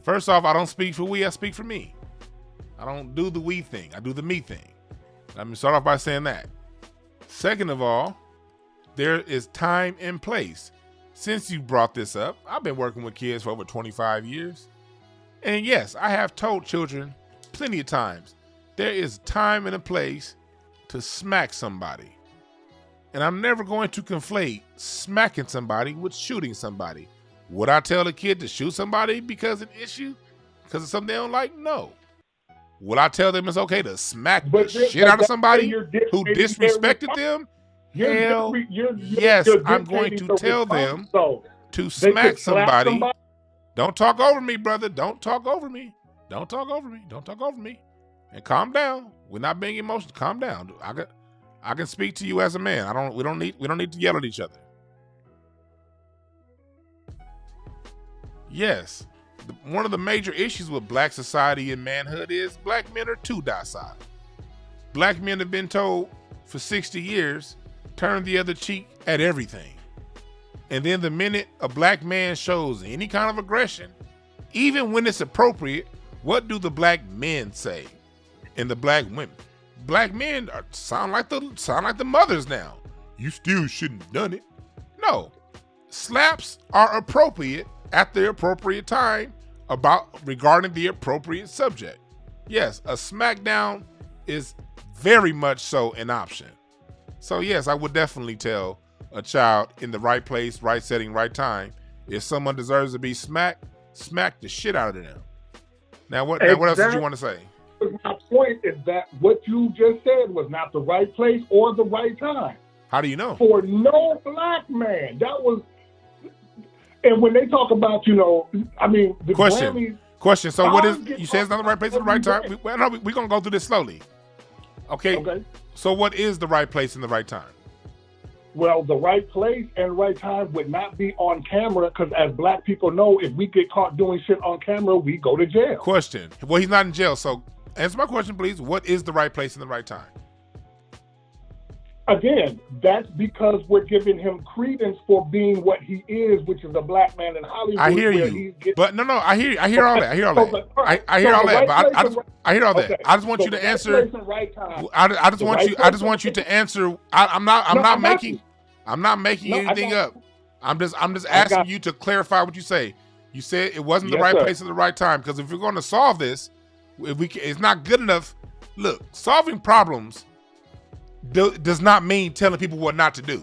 First off, I don't speak for we, I speak for me. I don't do the we thing. I do the me thing. Let me start off by saying that. Second of all, there is time and place. Since you brought this up, I've been working with kids for over 25 years. And yes, I have told children plenty of times, there is time and a place to smack somebody. And I'm never going to conflate smacking somebody with shooting somebody. Would I tell a kid to shoot somebody because of an issue? Because of something they don't like? No. Would I tell them it's okay to smack the shit out of somebody who disrespected them? Hell yes, I'm going to tell them to smack somebody. Don't talk over me, brother. Don't talk over me. Don't talk over me. Don't talk over me. And calm down. We're not being emotional. Calm down. I can speak to you as a man. We don't need to yell at each other. Yes. One of the major issues with black society and manhood is black men are too docile. Black men have been told for 60 years, turn the other cheek at everything. And then the minute a black man shows any kind of aggression, even when it's appropriate, what do the black men say? And the black women? Black men sound like the mothers now. You still shouldn't have done it. No. Slaps are appropriate at the appropriate time regarding the appropriate subject. Yes, a smackdown is very much so an option. So yes, I would definitely tell a child in the right place, right setting, right time, if someone deserves to be smacked, smack the shit out of them. Now what else did you want to say? My point is that what you just said was not the right place or the right time. How do you know? For no black man. That was. And when they talk about, the question. So what is, you say it's not the right place at the right time? We're going to go through this slowly. Okay. So what is the right place and the right time? Well, the right place and right time would not be on camera because as black people know, if we get caught doing shit on camera, we go to jail. Question. Well, he's not in jail. So answer my question, please. What is the right place and the right time? Again, that's because we're giving him credence for being what he is, which is a black man in Hollywood. I hear you, but no, I hear all that. I hear all that. I hear all that. But I hear all that. I just want you to answer. I just want you to answer. I'm not making anything up. I'm just asking you to clarify what you say. You said it wasn't the right place at the right time, because if we're going to solve this, it's not good enough. Look, solving problems does not mean telling people what not to do.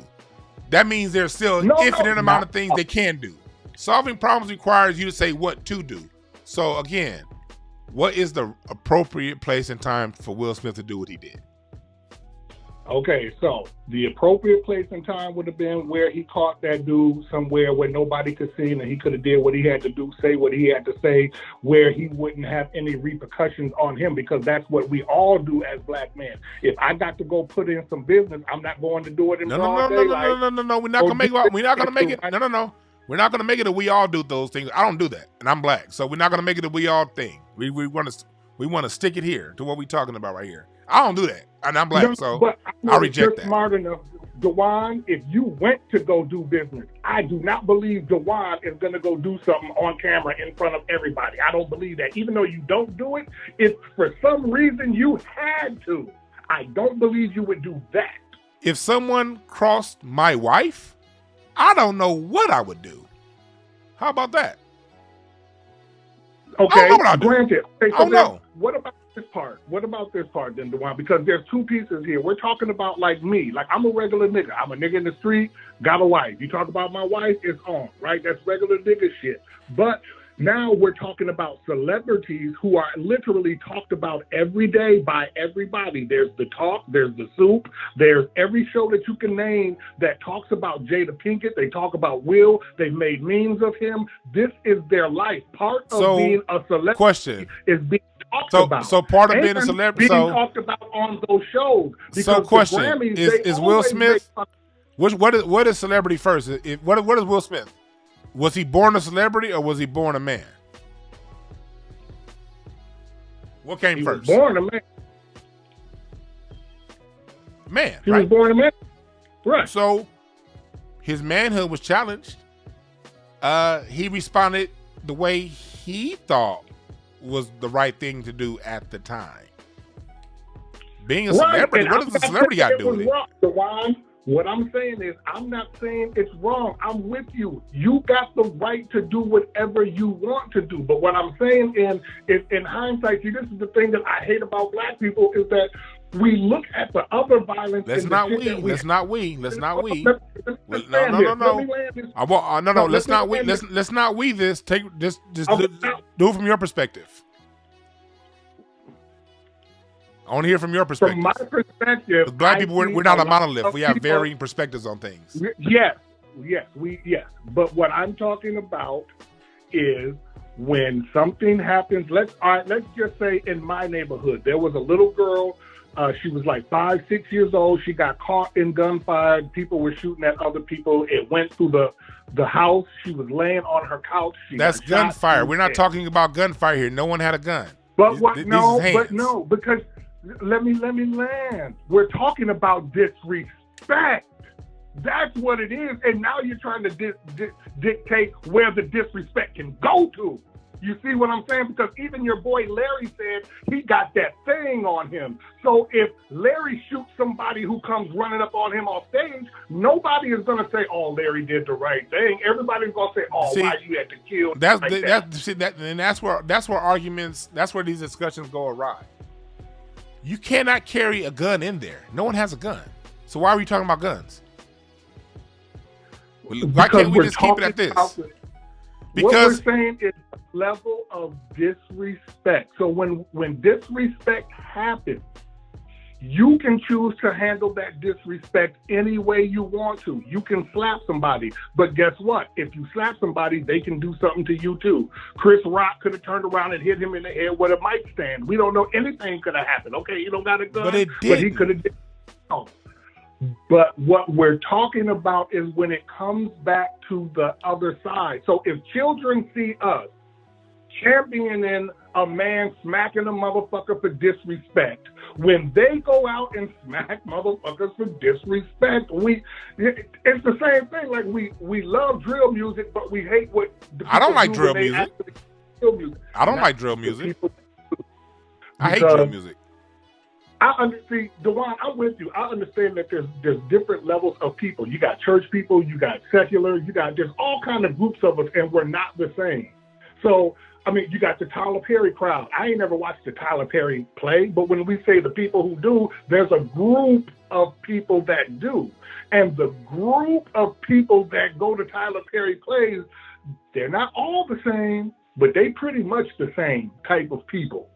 That means there's still an infinite amount of things they can do. Solving problems requires you to say what to do. So again, what is the appropriate place and time for Will Smith to do what he did? Okay, so the appropriate place and time would have been where he caught that dude somewhere where nobody could see, and he could have did what he had to do, say what he had to say, where he wouldn't have any repercussions on him, because that's what we all do as black men. If I got to go put in some business, I'm not going to do it in broad daylight. No. We're not gonna make it. No. We're not gonna make it that we all do those things. I don't do that, and I'm black, so we're not gonna make it a we all thing. We want to stick it here to what we're talking about right here. I don't do that, and I'm black, so I reject that. Smart enough, Dwan. If you went to go do business, I do not believe Dwan is going to go do something on camera in front of everybody. I don't believe that. Even though you don't do it, if for some reason you had to, I don't believe you would do that. If someone crossed my wife, I don't know what I would do. How about that? Okay, I don't know what I'll do. granted. Okay, I don't know. What about this part? What about this part then, Dwan? Because there's two pieces here. We're talking about like me. Like I'm a regular nigga. I'm a nigga in the street, got a wife. You talk about my wife, it's on, right? That's regular nigga shit. But now we're talking about celebrities who are literally talked about every day by everybody. There's The Talk, there's The Soup, there's every show that you can name that talks about Jada Pinkett. They talk about Will. They've made memes of him. This is their life. Part of being a celebrity is being talked about. So part of being a And celebrity. being talked about on those shows. So Because question the Grammys, is they Will always Smith? make What is celebrity first? What is Will Smith? Was he born a celebrity or was he born a man? What came He first? was born a man. Man, He right? was born a man. Right. So his manhood was challenged. He responded the way he thought was the right thing to do at the time. Being a celebrity, what does a celebrity got to do with it? Dwan. What I'm saying is, I'm not saying it's wrong. I'm with you. You got the right to do whatever you want to do. But what I'm saying in hindsight, see, this is the thing that I hate about black people is that we look at the other violence. Let's not we. No. Let's not we. Let's not we this. Do it from your perspective. I want to hear from your perspective. From my perspective, black people, we're not a monolith. We have varying perspectives on things. Yes. But what I'm talking about is when something happens. Let's just say in my neighborhood, there was a little girl. She was like 5, 6 years old. She got caught in gunfire. People were shooting at other people. It went through the house. She was laying on her couch. That's gunfire. We're not talking about gunfire here. No one had a gun. But because let me land. We're talking about disrespect. That's what it is. And now you're trying to dictate where the disrespect can go to. You see what I'm saying? Because even your boy Larry said he got that thing on him. So if Larry shoots somebody who comes running up on him off stage, nobody is going to say, "Oh, Larry did the right thing." Everybody's going to say, "Oh, why you had to kill?" That's where these discussions go awry. You cannot carry a gun in there. No one has a gun. So why are we talking about guns? Why can't we just keep it at this? What we're saying is level of disrespect. So when disrespect happens, you can choose to handle that disrespect any way you want to. You can slap somebody, but guess what? If you slap somebody, they can do something to you too. Chris Rock could have turned around and hit him in the head with a mic stand. We don't know. Anything could have happened. Okay, you don't got a gun, but he could have did. Oh. But what we're talking about is when it comes back to the other side. So if children see us championing a man smacking a motherfucker for disrespect, when they go out and smack motherfuckers for disrespect, it's the same thing. Like we love drill music, but we hate what I don't like drill music. I don't like drill music. I hate drill music. I understand, Dwan, I'm with you. I understand that there's different levels of people. You got church people, you got secular, there's all kind of groups of us, and we're not the same. So, I mean, you got the Tyler Perry crowd. I ain't never watched the Tyler Perry play, but when we say the people who do, there's a group of people that do. And the group of people that go to Tyler Perry plays, they're not all the same, but they pretty much the same type of people.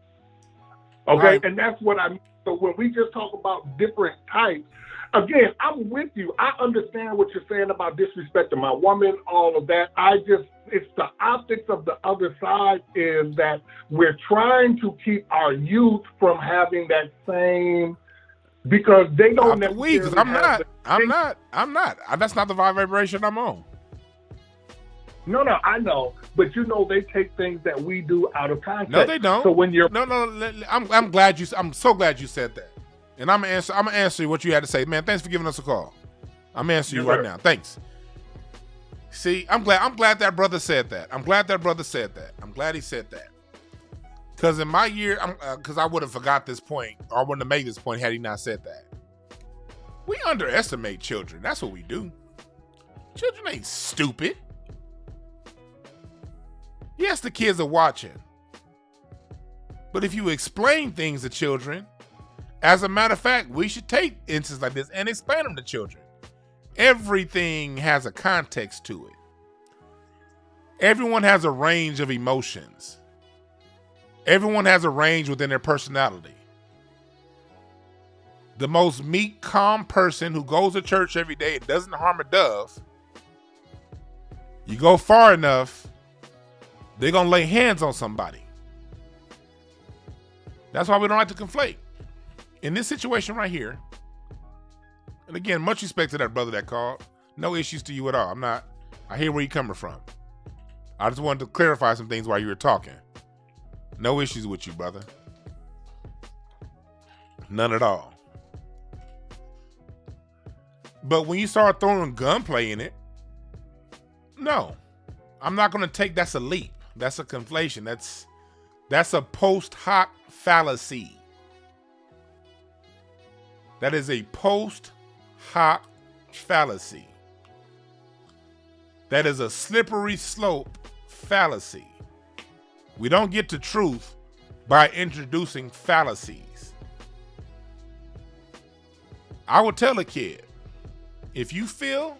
Okay? Right. And that's what I mean. So when we just talk about different types, again, I'm with you. I understand what you're saying about disrespecting my woman, all of that. It's the optics of the other side is that we're trying to keep our youth from having that same, because they don't necessarily I'm not. That's not the vibration I'm on. No, I know, but they take things that we do out of context. No, they don't. So when you're I'm so glad you said that, and I'm gonna answer what you had to say, man. Thanks for giving us a call. I'm answering you right now. Thanks. See, I'm glad that brother said that. I'm glad he said that. Because in my year, because I would have forgot this point, or I wouldn't have made this point had he not said that. We underestimate children. That's what we do. Children ain't stupid. Yes, the kids are watching. But if you explain things to children, as a matter of fact, we should take instances like this and explain them to children. Everything has a context to it. Everyone has a range of emotions. Everyone has a range within their personality. The most meek, calm person who goes to church every day and doesn't harm a dove, you go far enough, they're going to lay hands on somebody. That's why we don't like to conflate. In this situation right here, and again, much respect to that brother that called. No issues to you at all. I hear where you're coming from. I just wanted to clarify some things while you were talking. No issues with you, brother. None at all. But when you start throwing gunplay in it, no. I'm not going to take that's a leap. That's a conflation. That's a post hoc fallacy. That is a post hoc fallacy. That is a slippery slope fallacy. We don't get to truth by introducing fallacies. I would tell a kid, if you feel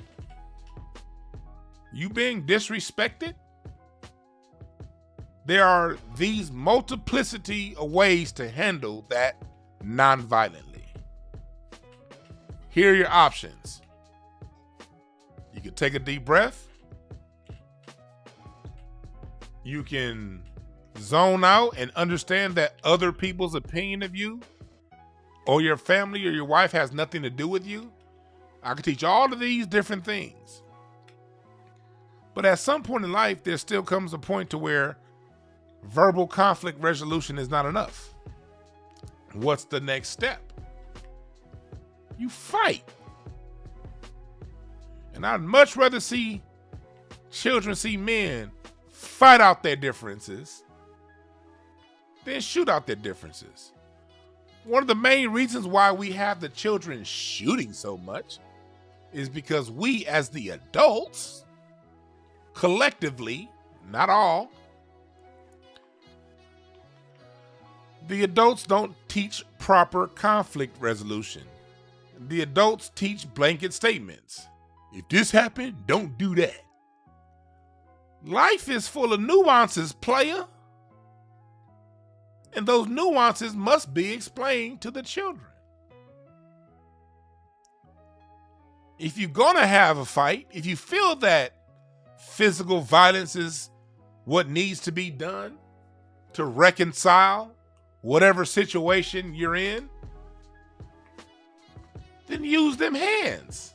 you being disrespected, there are these multiplicity of ways to handle that non-violently. Here are your options. You can take a deep breath. You can zone out and understand that other people's opinion of you or your family or your wife has nothing to do with you. I can teach all of these different things. But at some point in life, there still comes a point to where verbal conflict resolution is not enough. What's the next step? You fight. And I'd much rather see children see men fight out their differences than shoot out their differences. One of the main reasons why we have the children shooting so much is because we as the adults, collectively, not all, the adults don't teach proper conflict resolution. The adults teach blanket statements. If this happened, don't do that. Life is full of nuances, player. And those nuances must be explained to the children. If you're gonna have a fight, if you feel that physical violence is what needs to be done to reconcile whatever situation you're in, then use them hands.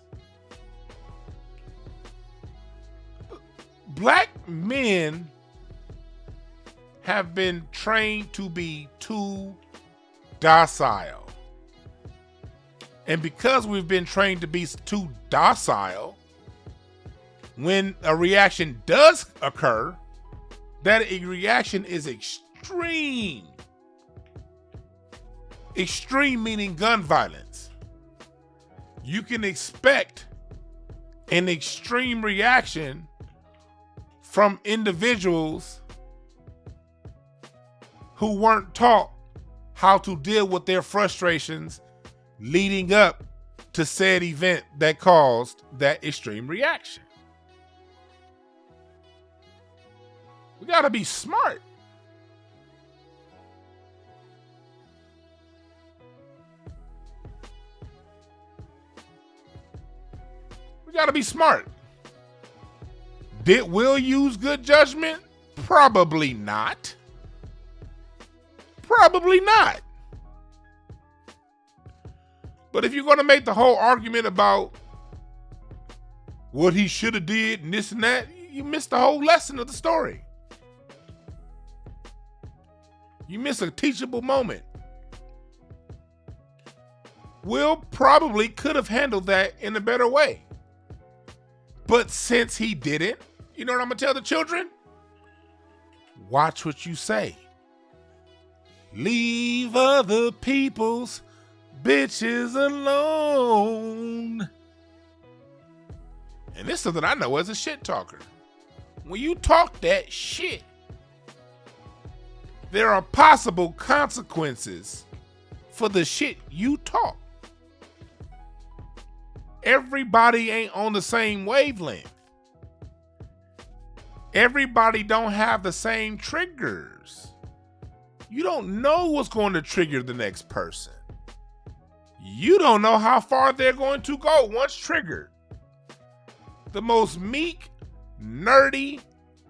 Black men have been trained to be too docile. And because we've been trained to be too docile, when a reaction does occur, that a reaction is extreme. Extreme meaning gun violence. You can expect an extreme reaction from individuals who weren't taught how to deal with their frustrations leading up to said event that caused that extreme reaction. We gotta be smart. We gotta be smart. Did Will use good judgment? Probably not. Probably not. But if you're going to make the whole argument about what he should have did and this and that, you miss the whole lesson of the story. You miss a teachable moment. Will probably could have handled that in a better way. But since he didn't, you know what I'm going to tell the children? Watch what you say. Leave other people's bitches alone. and this is something I know as a shit talker. When you talk that shit, there are possible consequences for the shit you talk. Everybody ain't on the same wavelength. Everybody don't have the same triggers. You don't know what's going to trigger the next person. You don't know how far they're going to go once triggered. The most meek, nerdy,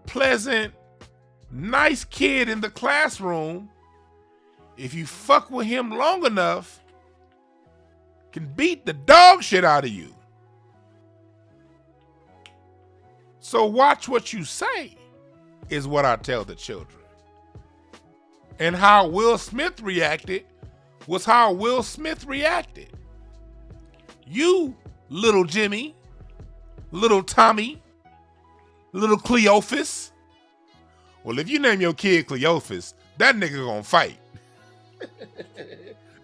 pleasant, nice kid in the classroom, if you fuck with him long enough, can beat the dog shit out of you. So watch what you say, is what I tell the children. And how Will Smith reacted was how Will Smith reacted. You, little Jimmy, little Tommy, little Cleophas. Well, if you name your kid Cleophas, that nigga gonna fight.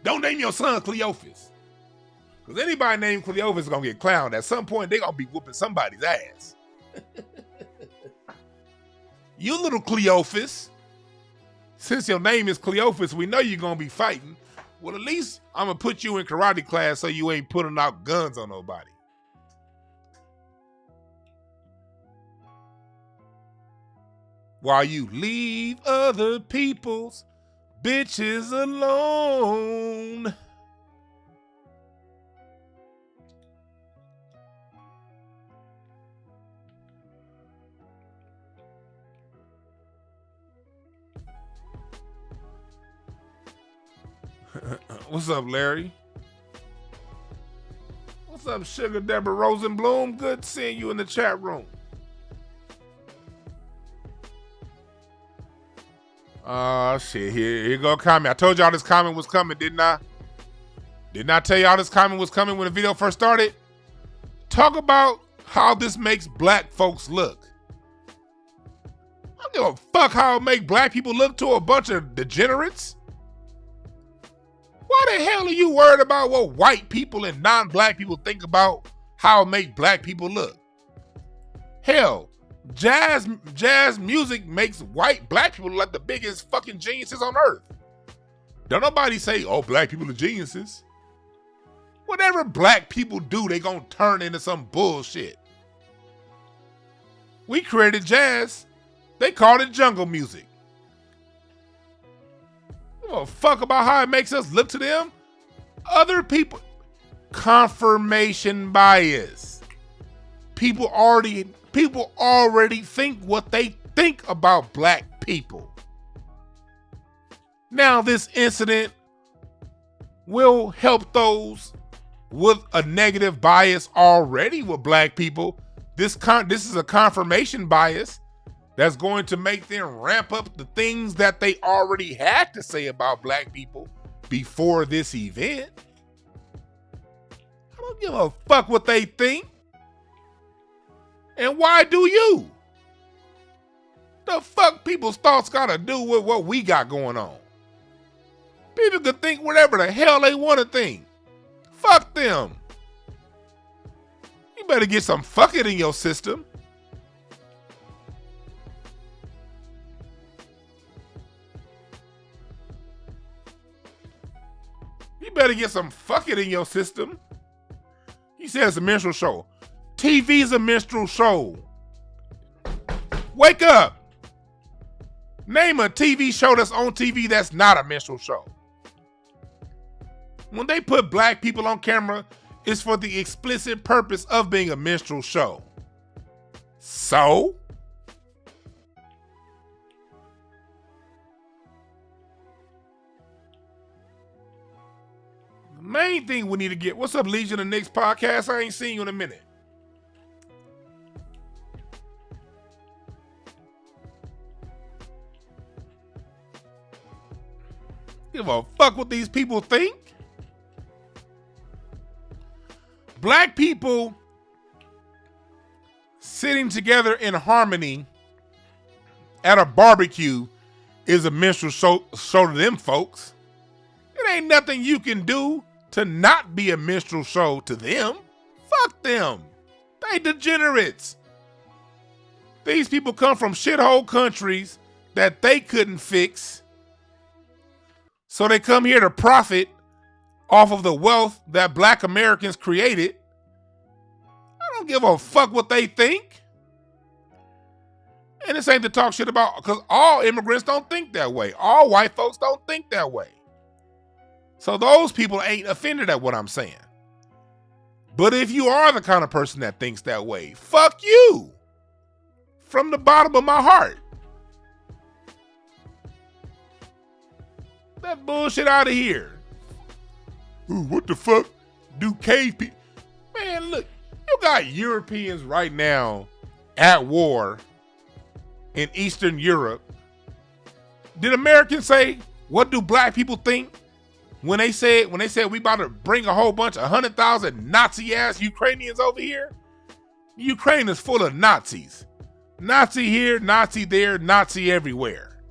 Don't name your son Cleophas. Because anybody named Cleophas is gonna get clowned. At some point, they gonna be whooping somebody's ass. You little Cleophas, since your name is Cleophas, we know you're gonna be fighting. Well, at least I'm gonna put you in karate class so you ain't putting out guns on nobody. While you leave other people's bitches alone. What's up, Larry? What's up, Sugar Deborah Rosenblum? Good seeing you in the chat room. Shit, here go a comment. I told y'all this comment was coming, didn't I? Didn't I tell y'all this comment was coming when the video first started? Talk about how this makes black folks look. I don't give a fuck how it make black people look to a bunch of degenerates. Why the hell are you worried about what white people and non-black people think about how it make black people look? Hell, jazz music makes black people look like the biggest fucking geniuses on earth. Don't nobody say, oh, black people are geniuses. Whatever black people do, they gonna turn into some bullshit. We created jazz. They called it jungle music. Give a fuck about how it makes us look to them. Other people, confirmation bias. People already think what they think about black people. Now this incident will help those with a negative bias already with black people. This is a confirmation bias that's going to make them ramp up the things that they already had to say about black people before this event. I don't give a fuck what they think. And why do you? The fuck people's thoughts gotta do with what we got going on? People can think whatever the hell they want to think. Fuck them. You better get some fuck it in your system. You better get some fuck it in your system. He said it's a minstrel show. TV's a minstrel show. Wake up. Name a TV show that's on TV that's not a minstrel show. When they put black people on camera, it's for the explicit purpose of being a minstrel show. So? The main thing we need to get, what's up, Legion of Knicks podcast? I ain't seen you in a minute. Give a fuck what these people think. Black people sitting together in harmony at a barbecue is a minstrel show to them folks. It ain't nothing you can do to not be a minstrel show to them. Fuck them. They degenerates. These people come from shithole countries that they couldn't fix. So they come here to profit off of the wealth that black Americans created. I don't give a fuck what they think. And this ain't to talk shit about, because all immigrants don't think that way. All white folks don't think that way. So those people ain't offended at what I'm saying. But if you are the kind of person that thinks that way, fuck you. From the bottom of my heart. That bullshit out of here. Ooh, what the fuck do cave people? Man, look, you got Europeans right now at war in Eastern Europe. Did Americans say, what do black people think? When they said we about to bring a whole bunch of 100,000 Nazi-ass Ukrainians over here? Ukraine is full of Nazis. Nazi here, Nazi there, Nazi everywhere.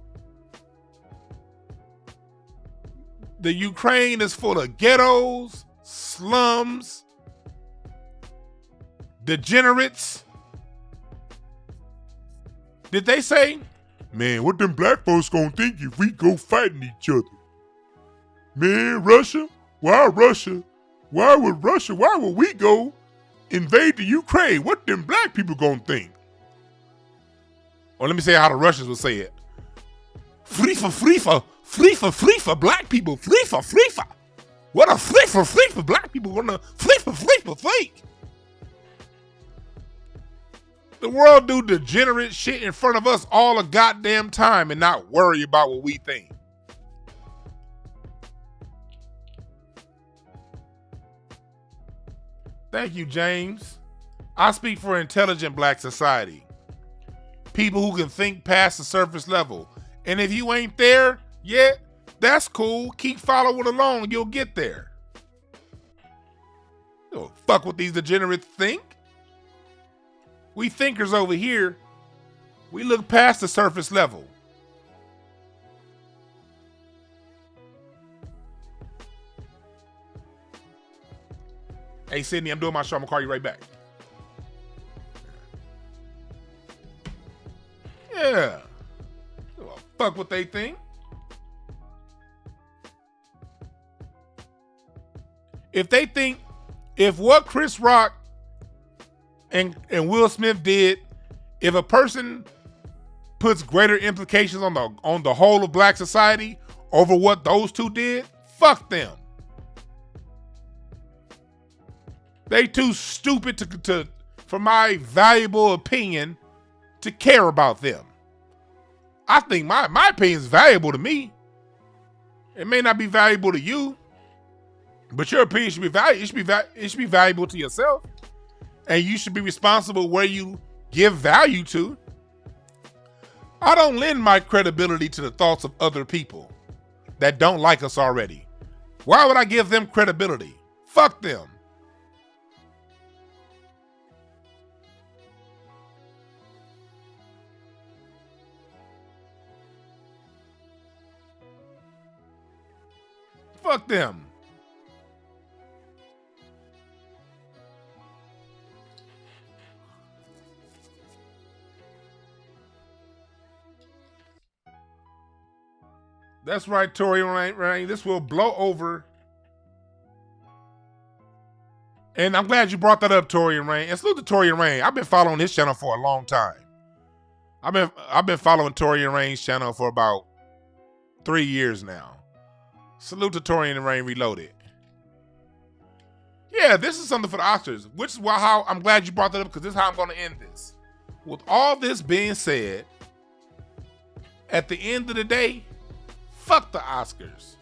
The Ukraine is full of ghettos, slums, degenerates. Did they say, man, what them black folks gonna think if we go fighting each other? Man, Russia? Why Russia? Why would we go invade the Ukraine? What them black people gonna think? Or let me say how the Russians would say it. Fleefa, black people, fleefa. What a fleefa, black people gonna fleek. The world do degenerate shit in front of us all the goddamn time and not worry about what we think. Thank you, James. I speak for intelligent black society. People who can think past the surface level. And if you ain't there yet, that's cool. Keep following along. You'll get there. You don't fuck what these degenerates think. We thinkers over here, we look past the surface level. Hey, Sydney, I'm doing my show. I'm going to call you right back. Yeah. Well, fuck what they think. If they think, if what Chris Rock and Will Smith did, if a person puts greater implications on the whole of black society over what those two did, fuck them. They too stupid to for my valuable opinion, to care about them. I think my opinion is valuable to me. It may not be valuable to you, but your opinion should be valuable. It should be valuable to yourself, and you should be responsible where you give value to. I don't lend my credibility to the thoughts of other people that don't like us already. Why would I give them credibility? Fuck them. Fuck them. That's right, Tori Rain. This will blow over. And I'm glad you brought that up, Tori and Rain. And salute to Tori and Rain. I've been following his channel for a long time. I've been following Tori and Rain's channel for about 3 years now. Salute to Tori and Rain Reloaded. Yeah, this is something for the Oscars, which is how I'm glad you brought that up, because this is how I'm going to end this. With all this being said, at the end of the day, fuck the Oscars.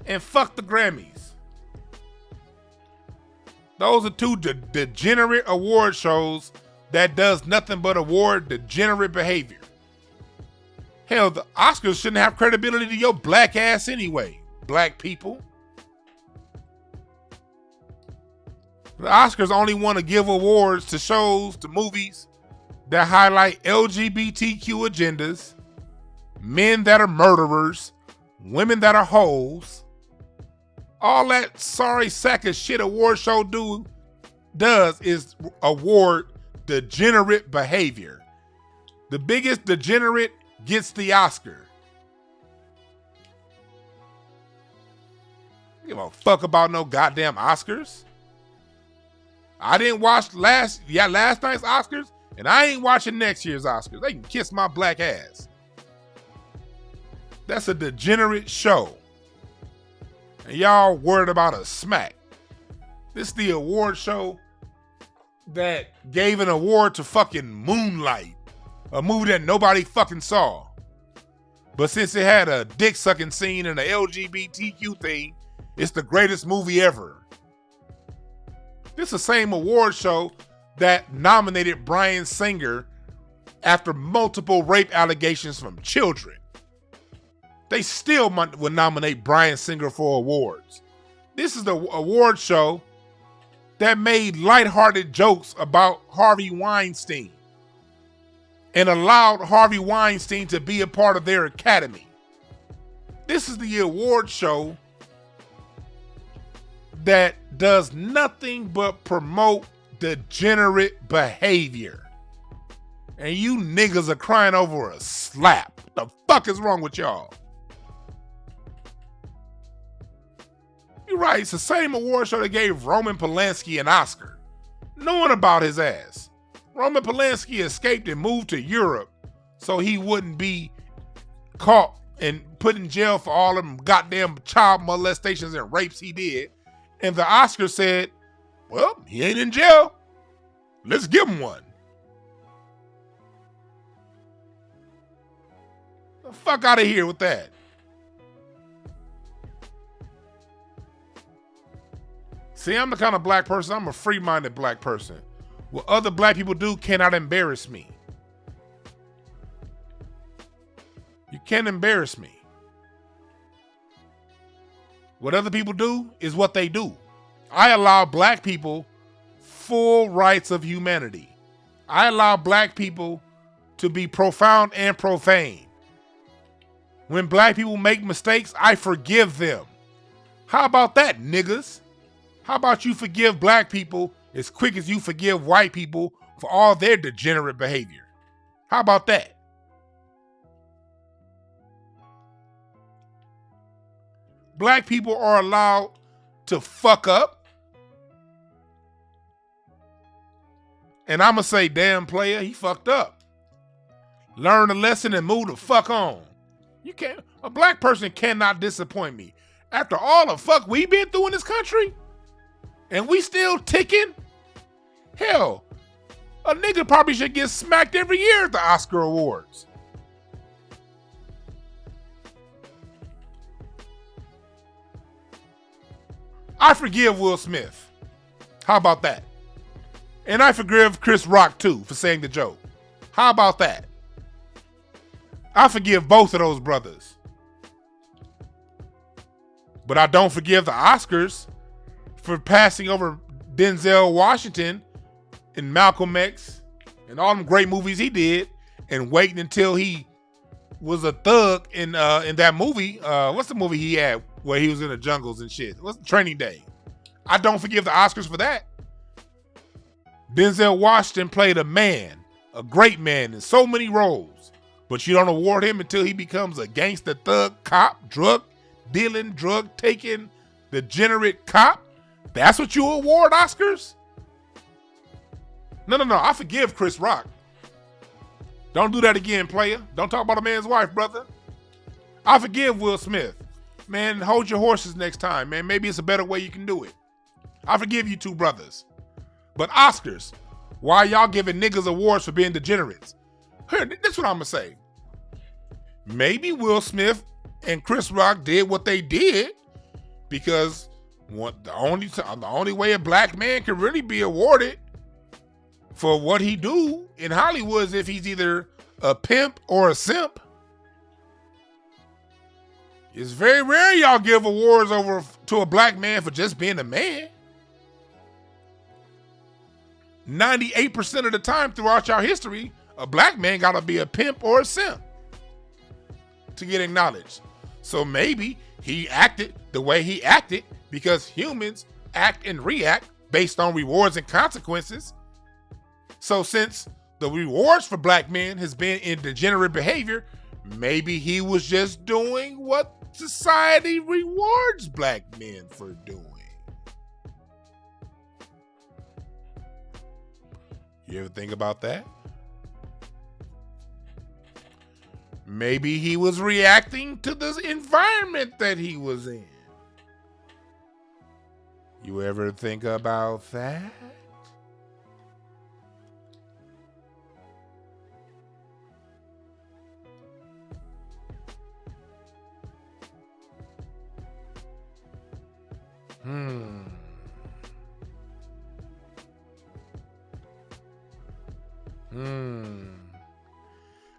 And fuck the Grammys. Those are two degenerate award shows that does nothing but award degenerate behavior. Hell, the Oscars shouldn't have credibility to your black ass anyway, black people. The Oscars only want to give awards to shows, to movies that highlight LGBTQ agendas, men that are murderers, women that are hoes. All that sorry sack of shit award show do does is award degenerate behavior. The biggest degenerate gets the Oscar. I don't give a fuck about no goddamn Oscars. I didn't watch last night's Oscars, and I ain't watching next year's Oscars. They can kiss my black ass. That's a degenerate show. And y'all worried about a smack. This is the award show that gave an award to fucking Moonlight, a movie that nobody fucking saw. But since it had a dick-sucking scene and an LGBTQ thing, it's the greatest movie ever. This is the same award show that nominated Bryan Singer after multiple rape allegations from children. They still would nominate Bryan Singer for awards. This is the award show that made lighthearted jokes about Harvey Weinstein and allowed Harvey Weinstein to be a part of their academy. This is the award show that does nothing but promote degenerate behavior. And you niggas are crying over a slap. What the fuck is wrong with y'all? You're right, it's the same award show that gave Roman Polanski an Oscar, knowing about his ass. Roman Polanski escaped and moved to Europe so he wouldn't be caught and put in jail for all them goddamn child molestations and rapes he did. And the Oscar said, well, he ain't in jail. Let's give him one. The fuck out of here with that. See, I'm the kind of black person, I'm a free-minded black person. What other black people do cannot embarrass me. You can't embarrass me. What other people do is what they do. I allow black people full rights of humanity. I allow black people to be profound and profane. When black people make mistakes, I forgive them. How about that, niggas? How about you forgive black people as quick as you forgive white people for all their degenerate behavior? How about that? Black people are allowed to fuck up. And I'ma say, damn player, he fucked up. Learn a lesson and move the fuck on. A black person cannot disappoint me. After all the fuck we been through in this country, and we still ticking, hell, a nigga probably should get smacked every year at the Oscar Awards. I forgive Will Smith. How about that? And I forgive Chris Rock too for saying the joke. How about that? I forgive both of those brothers. But I don't forgive the Oscars for passing over Denzel Washington in Malcolm X and all them great movies he did and waiting until he was a thug in that movie. What's the movie he had where he was in the jungles and shit? What's Training Day? I don't forgive the Oscars for that. Denzel Washington played a man, a great man in so many roles, but you don't award him until he becomes a gangster thug, cop, drug dealing, drug taking, degenerate cop. That's what you award Oscars? No. I forgive Chris Rock. Don't do that again, player. Don't talk about a man's wife, brother. I forgive Will Smith. Man, hold your horses next time, man. Maybe it's a better way you can do it. I forgive you two brothers. But Oscars, why y'all giving niggas awards for being degenerates? Here, this is what I'm going to say. Maybe Will Smith and Chris Rock did what they did because the only way a black man can really be awarded for what he do in Hollywood is if he's either a pimp or a simp. It's very rare y'all give awards over to a black man for just being a man. 98% of the time throughout y'all history, a black man gotta be a pimp or a simp to get acknowledged. So maybe he acted the way he acted because humans act and react based on rewards and consequences. So since the rewards for black men has been in degenerate behavior, maybe he was just doing what society rewards black men for doing. You ever think about that? Maybe he was reacting to the environment that he was in. You ever think about that?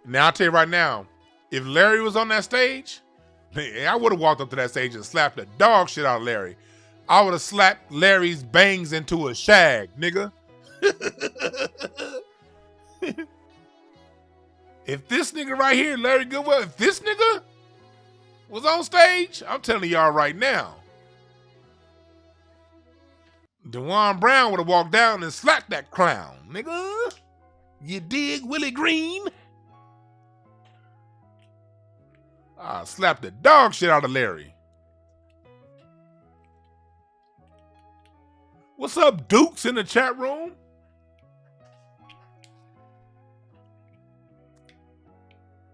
Now I'll tell you right now, if Larry was on that stage, I would have walked up to that stage and slapped the dog shit out of Larry. I would have slapped Larry's bangs into a shag, nigga. If this nigga right here, Larry Goodwell, if this nigga was on stage, I'm telling y'all right now, DwannBrown would have walked down and slapped that clown, nigga. You dig, Willie Green? I slapped the dog shit out of Larry. What's up, Dukes, in the chat room?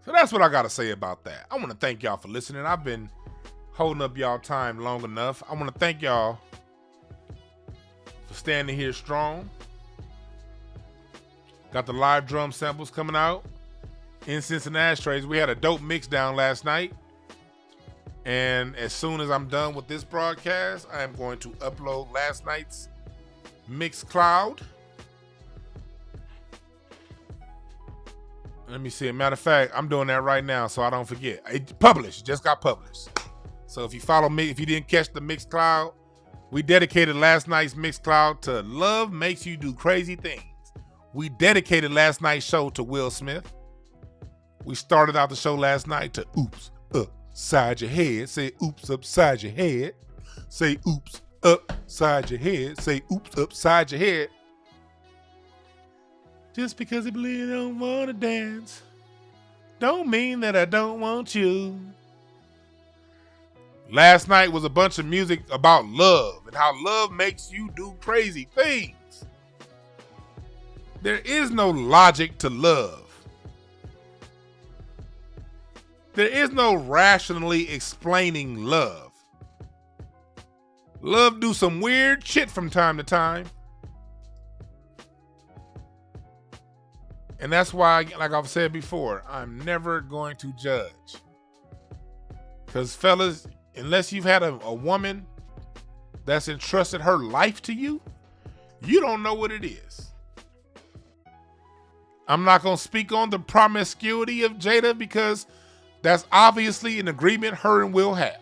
So that's what I got to say about that. I want to thank y'all for listening. I've been holding up y'all time long enough. I want to thank y'all for standing here strong. Got the live drum samples coming out. Incense and ashtrays. We had a dope mix down last night. And as soon as I'm done with this broadcast, I am going to upload last night's Mixcloud. Let me see. Matter of fact, I'm doing that right now so I don't forget. It published. Just got published. So if you follow me, if you didn't catch the Mixcloud, we dedicated last night's Mixcloud to Love Makes You Do Crazy Things. We dedicated last night's show to Will Smith. We started out the show last night to Oops Upside Your Head. Say oops upside your head. Say oops upside your head. Say oops upside your head. Just because I believe I don't want to dance don't mean that I don't want you. Last night was a bunch of music about love and how love makes you do crazy things. There is no logic to love. There is no rationally explaining love. Love do some weird shit from time to time. And that's why, like I've said before, I'm never going to judge. Because fellas, unless you've had a woman that's entrusted her life to you, you don't know what it is. I'm not going to speak on the promiscuity of Jada because that's obviously an agreement her and Will have.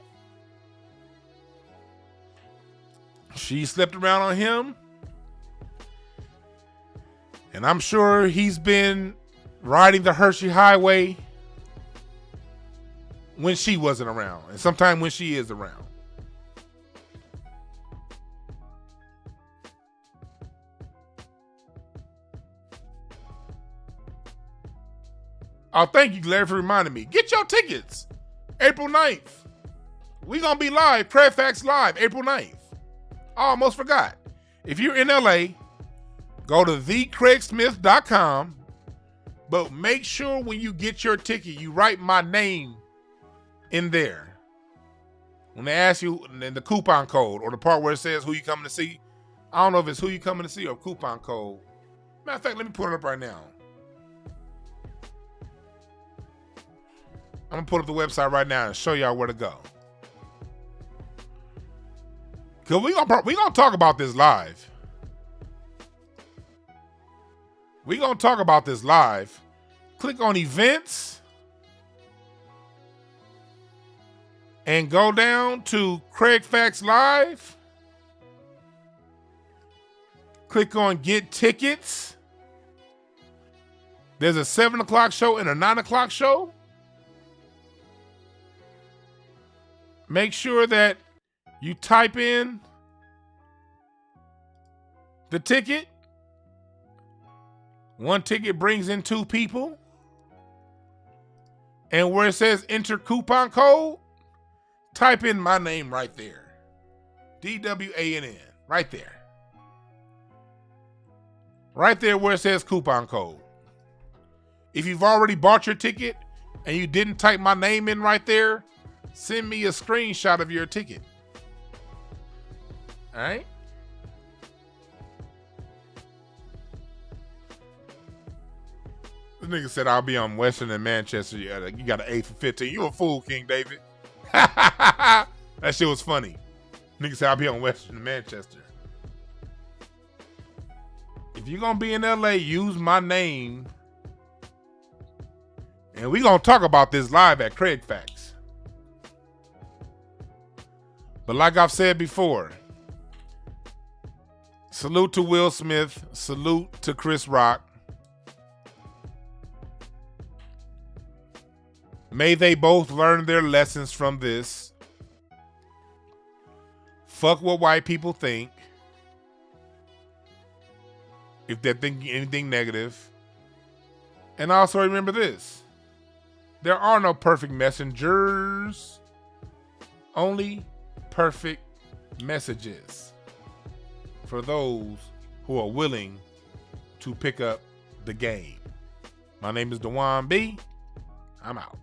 She slept around on him. And I'm sure he's been riding the Hershey Highway when she wasn't around. And sometime when she is around. Oh, thank you, Larry, for reminding me. Get your tickets. April 9th. We gonna be live. Craig Facts Live, April 9th. I almost forgot. If you're in LA, go to thecraigsmith.com. But make sure when you get your ticket, you write my name in there. When they ask you in the coupon code or the part where it says who you coming to see, I don't know if it's who you coming to see or coupon code. Matter of fact, let me pull it up right now. I'm gonna pull up the website right now and show y'all where to go. Cause we gonna talk about this live. We gonna talk about this live. Click on events and go down to Craig Facts Live. Click on get tickets. There's a 7 o'clock show and a 9 o'clock show. Make sure that you type in the ticket. One ticket brings in 2 people. And where it says enter coupon code, type in my name right there. DWANN, right there. Right there where it says coupon code. If you've already bought your ticket and you didn't type my name in right there, send me a screenshot of your ticket. All right? This nigga said I'll be on Western and Manchester. You got an 8 for 15. You a fool, King David. That shit was funny. Nigga said I'll be on Western and Manchester. If you're going to be in LA, use my name. And we're going to talk about this live at Craig Facts. But like I've said before, salute to Will Smith. Salute to Chris Rock. May they both learn their lessons from this. Fuck what white people think. If they're thinking anything negative. And also remember this. There are no perfect messengers. Only perfect messages. For those who are willing to pick up the game. My name is Dwan B. I'm out.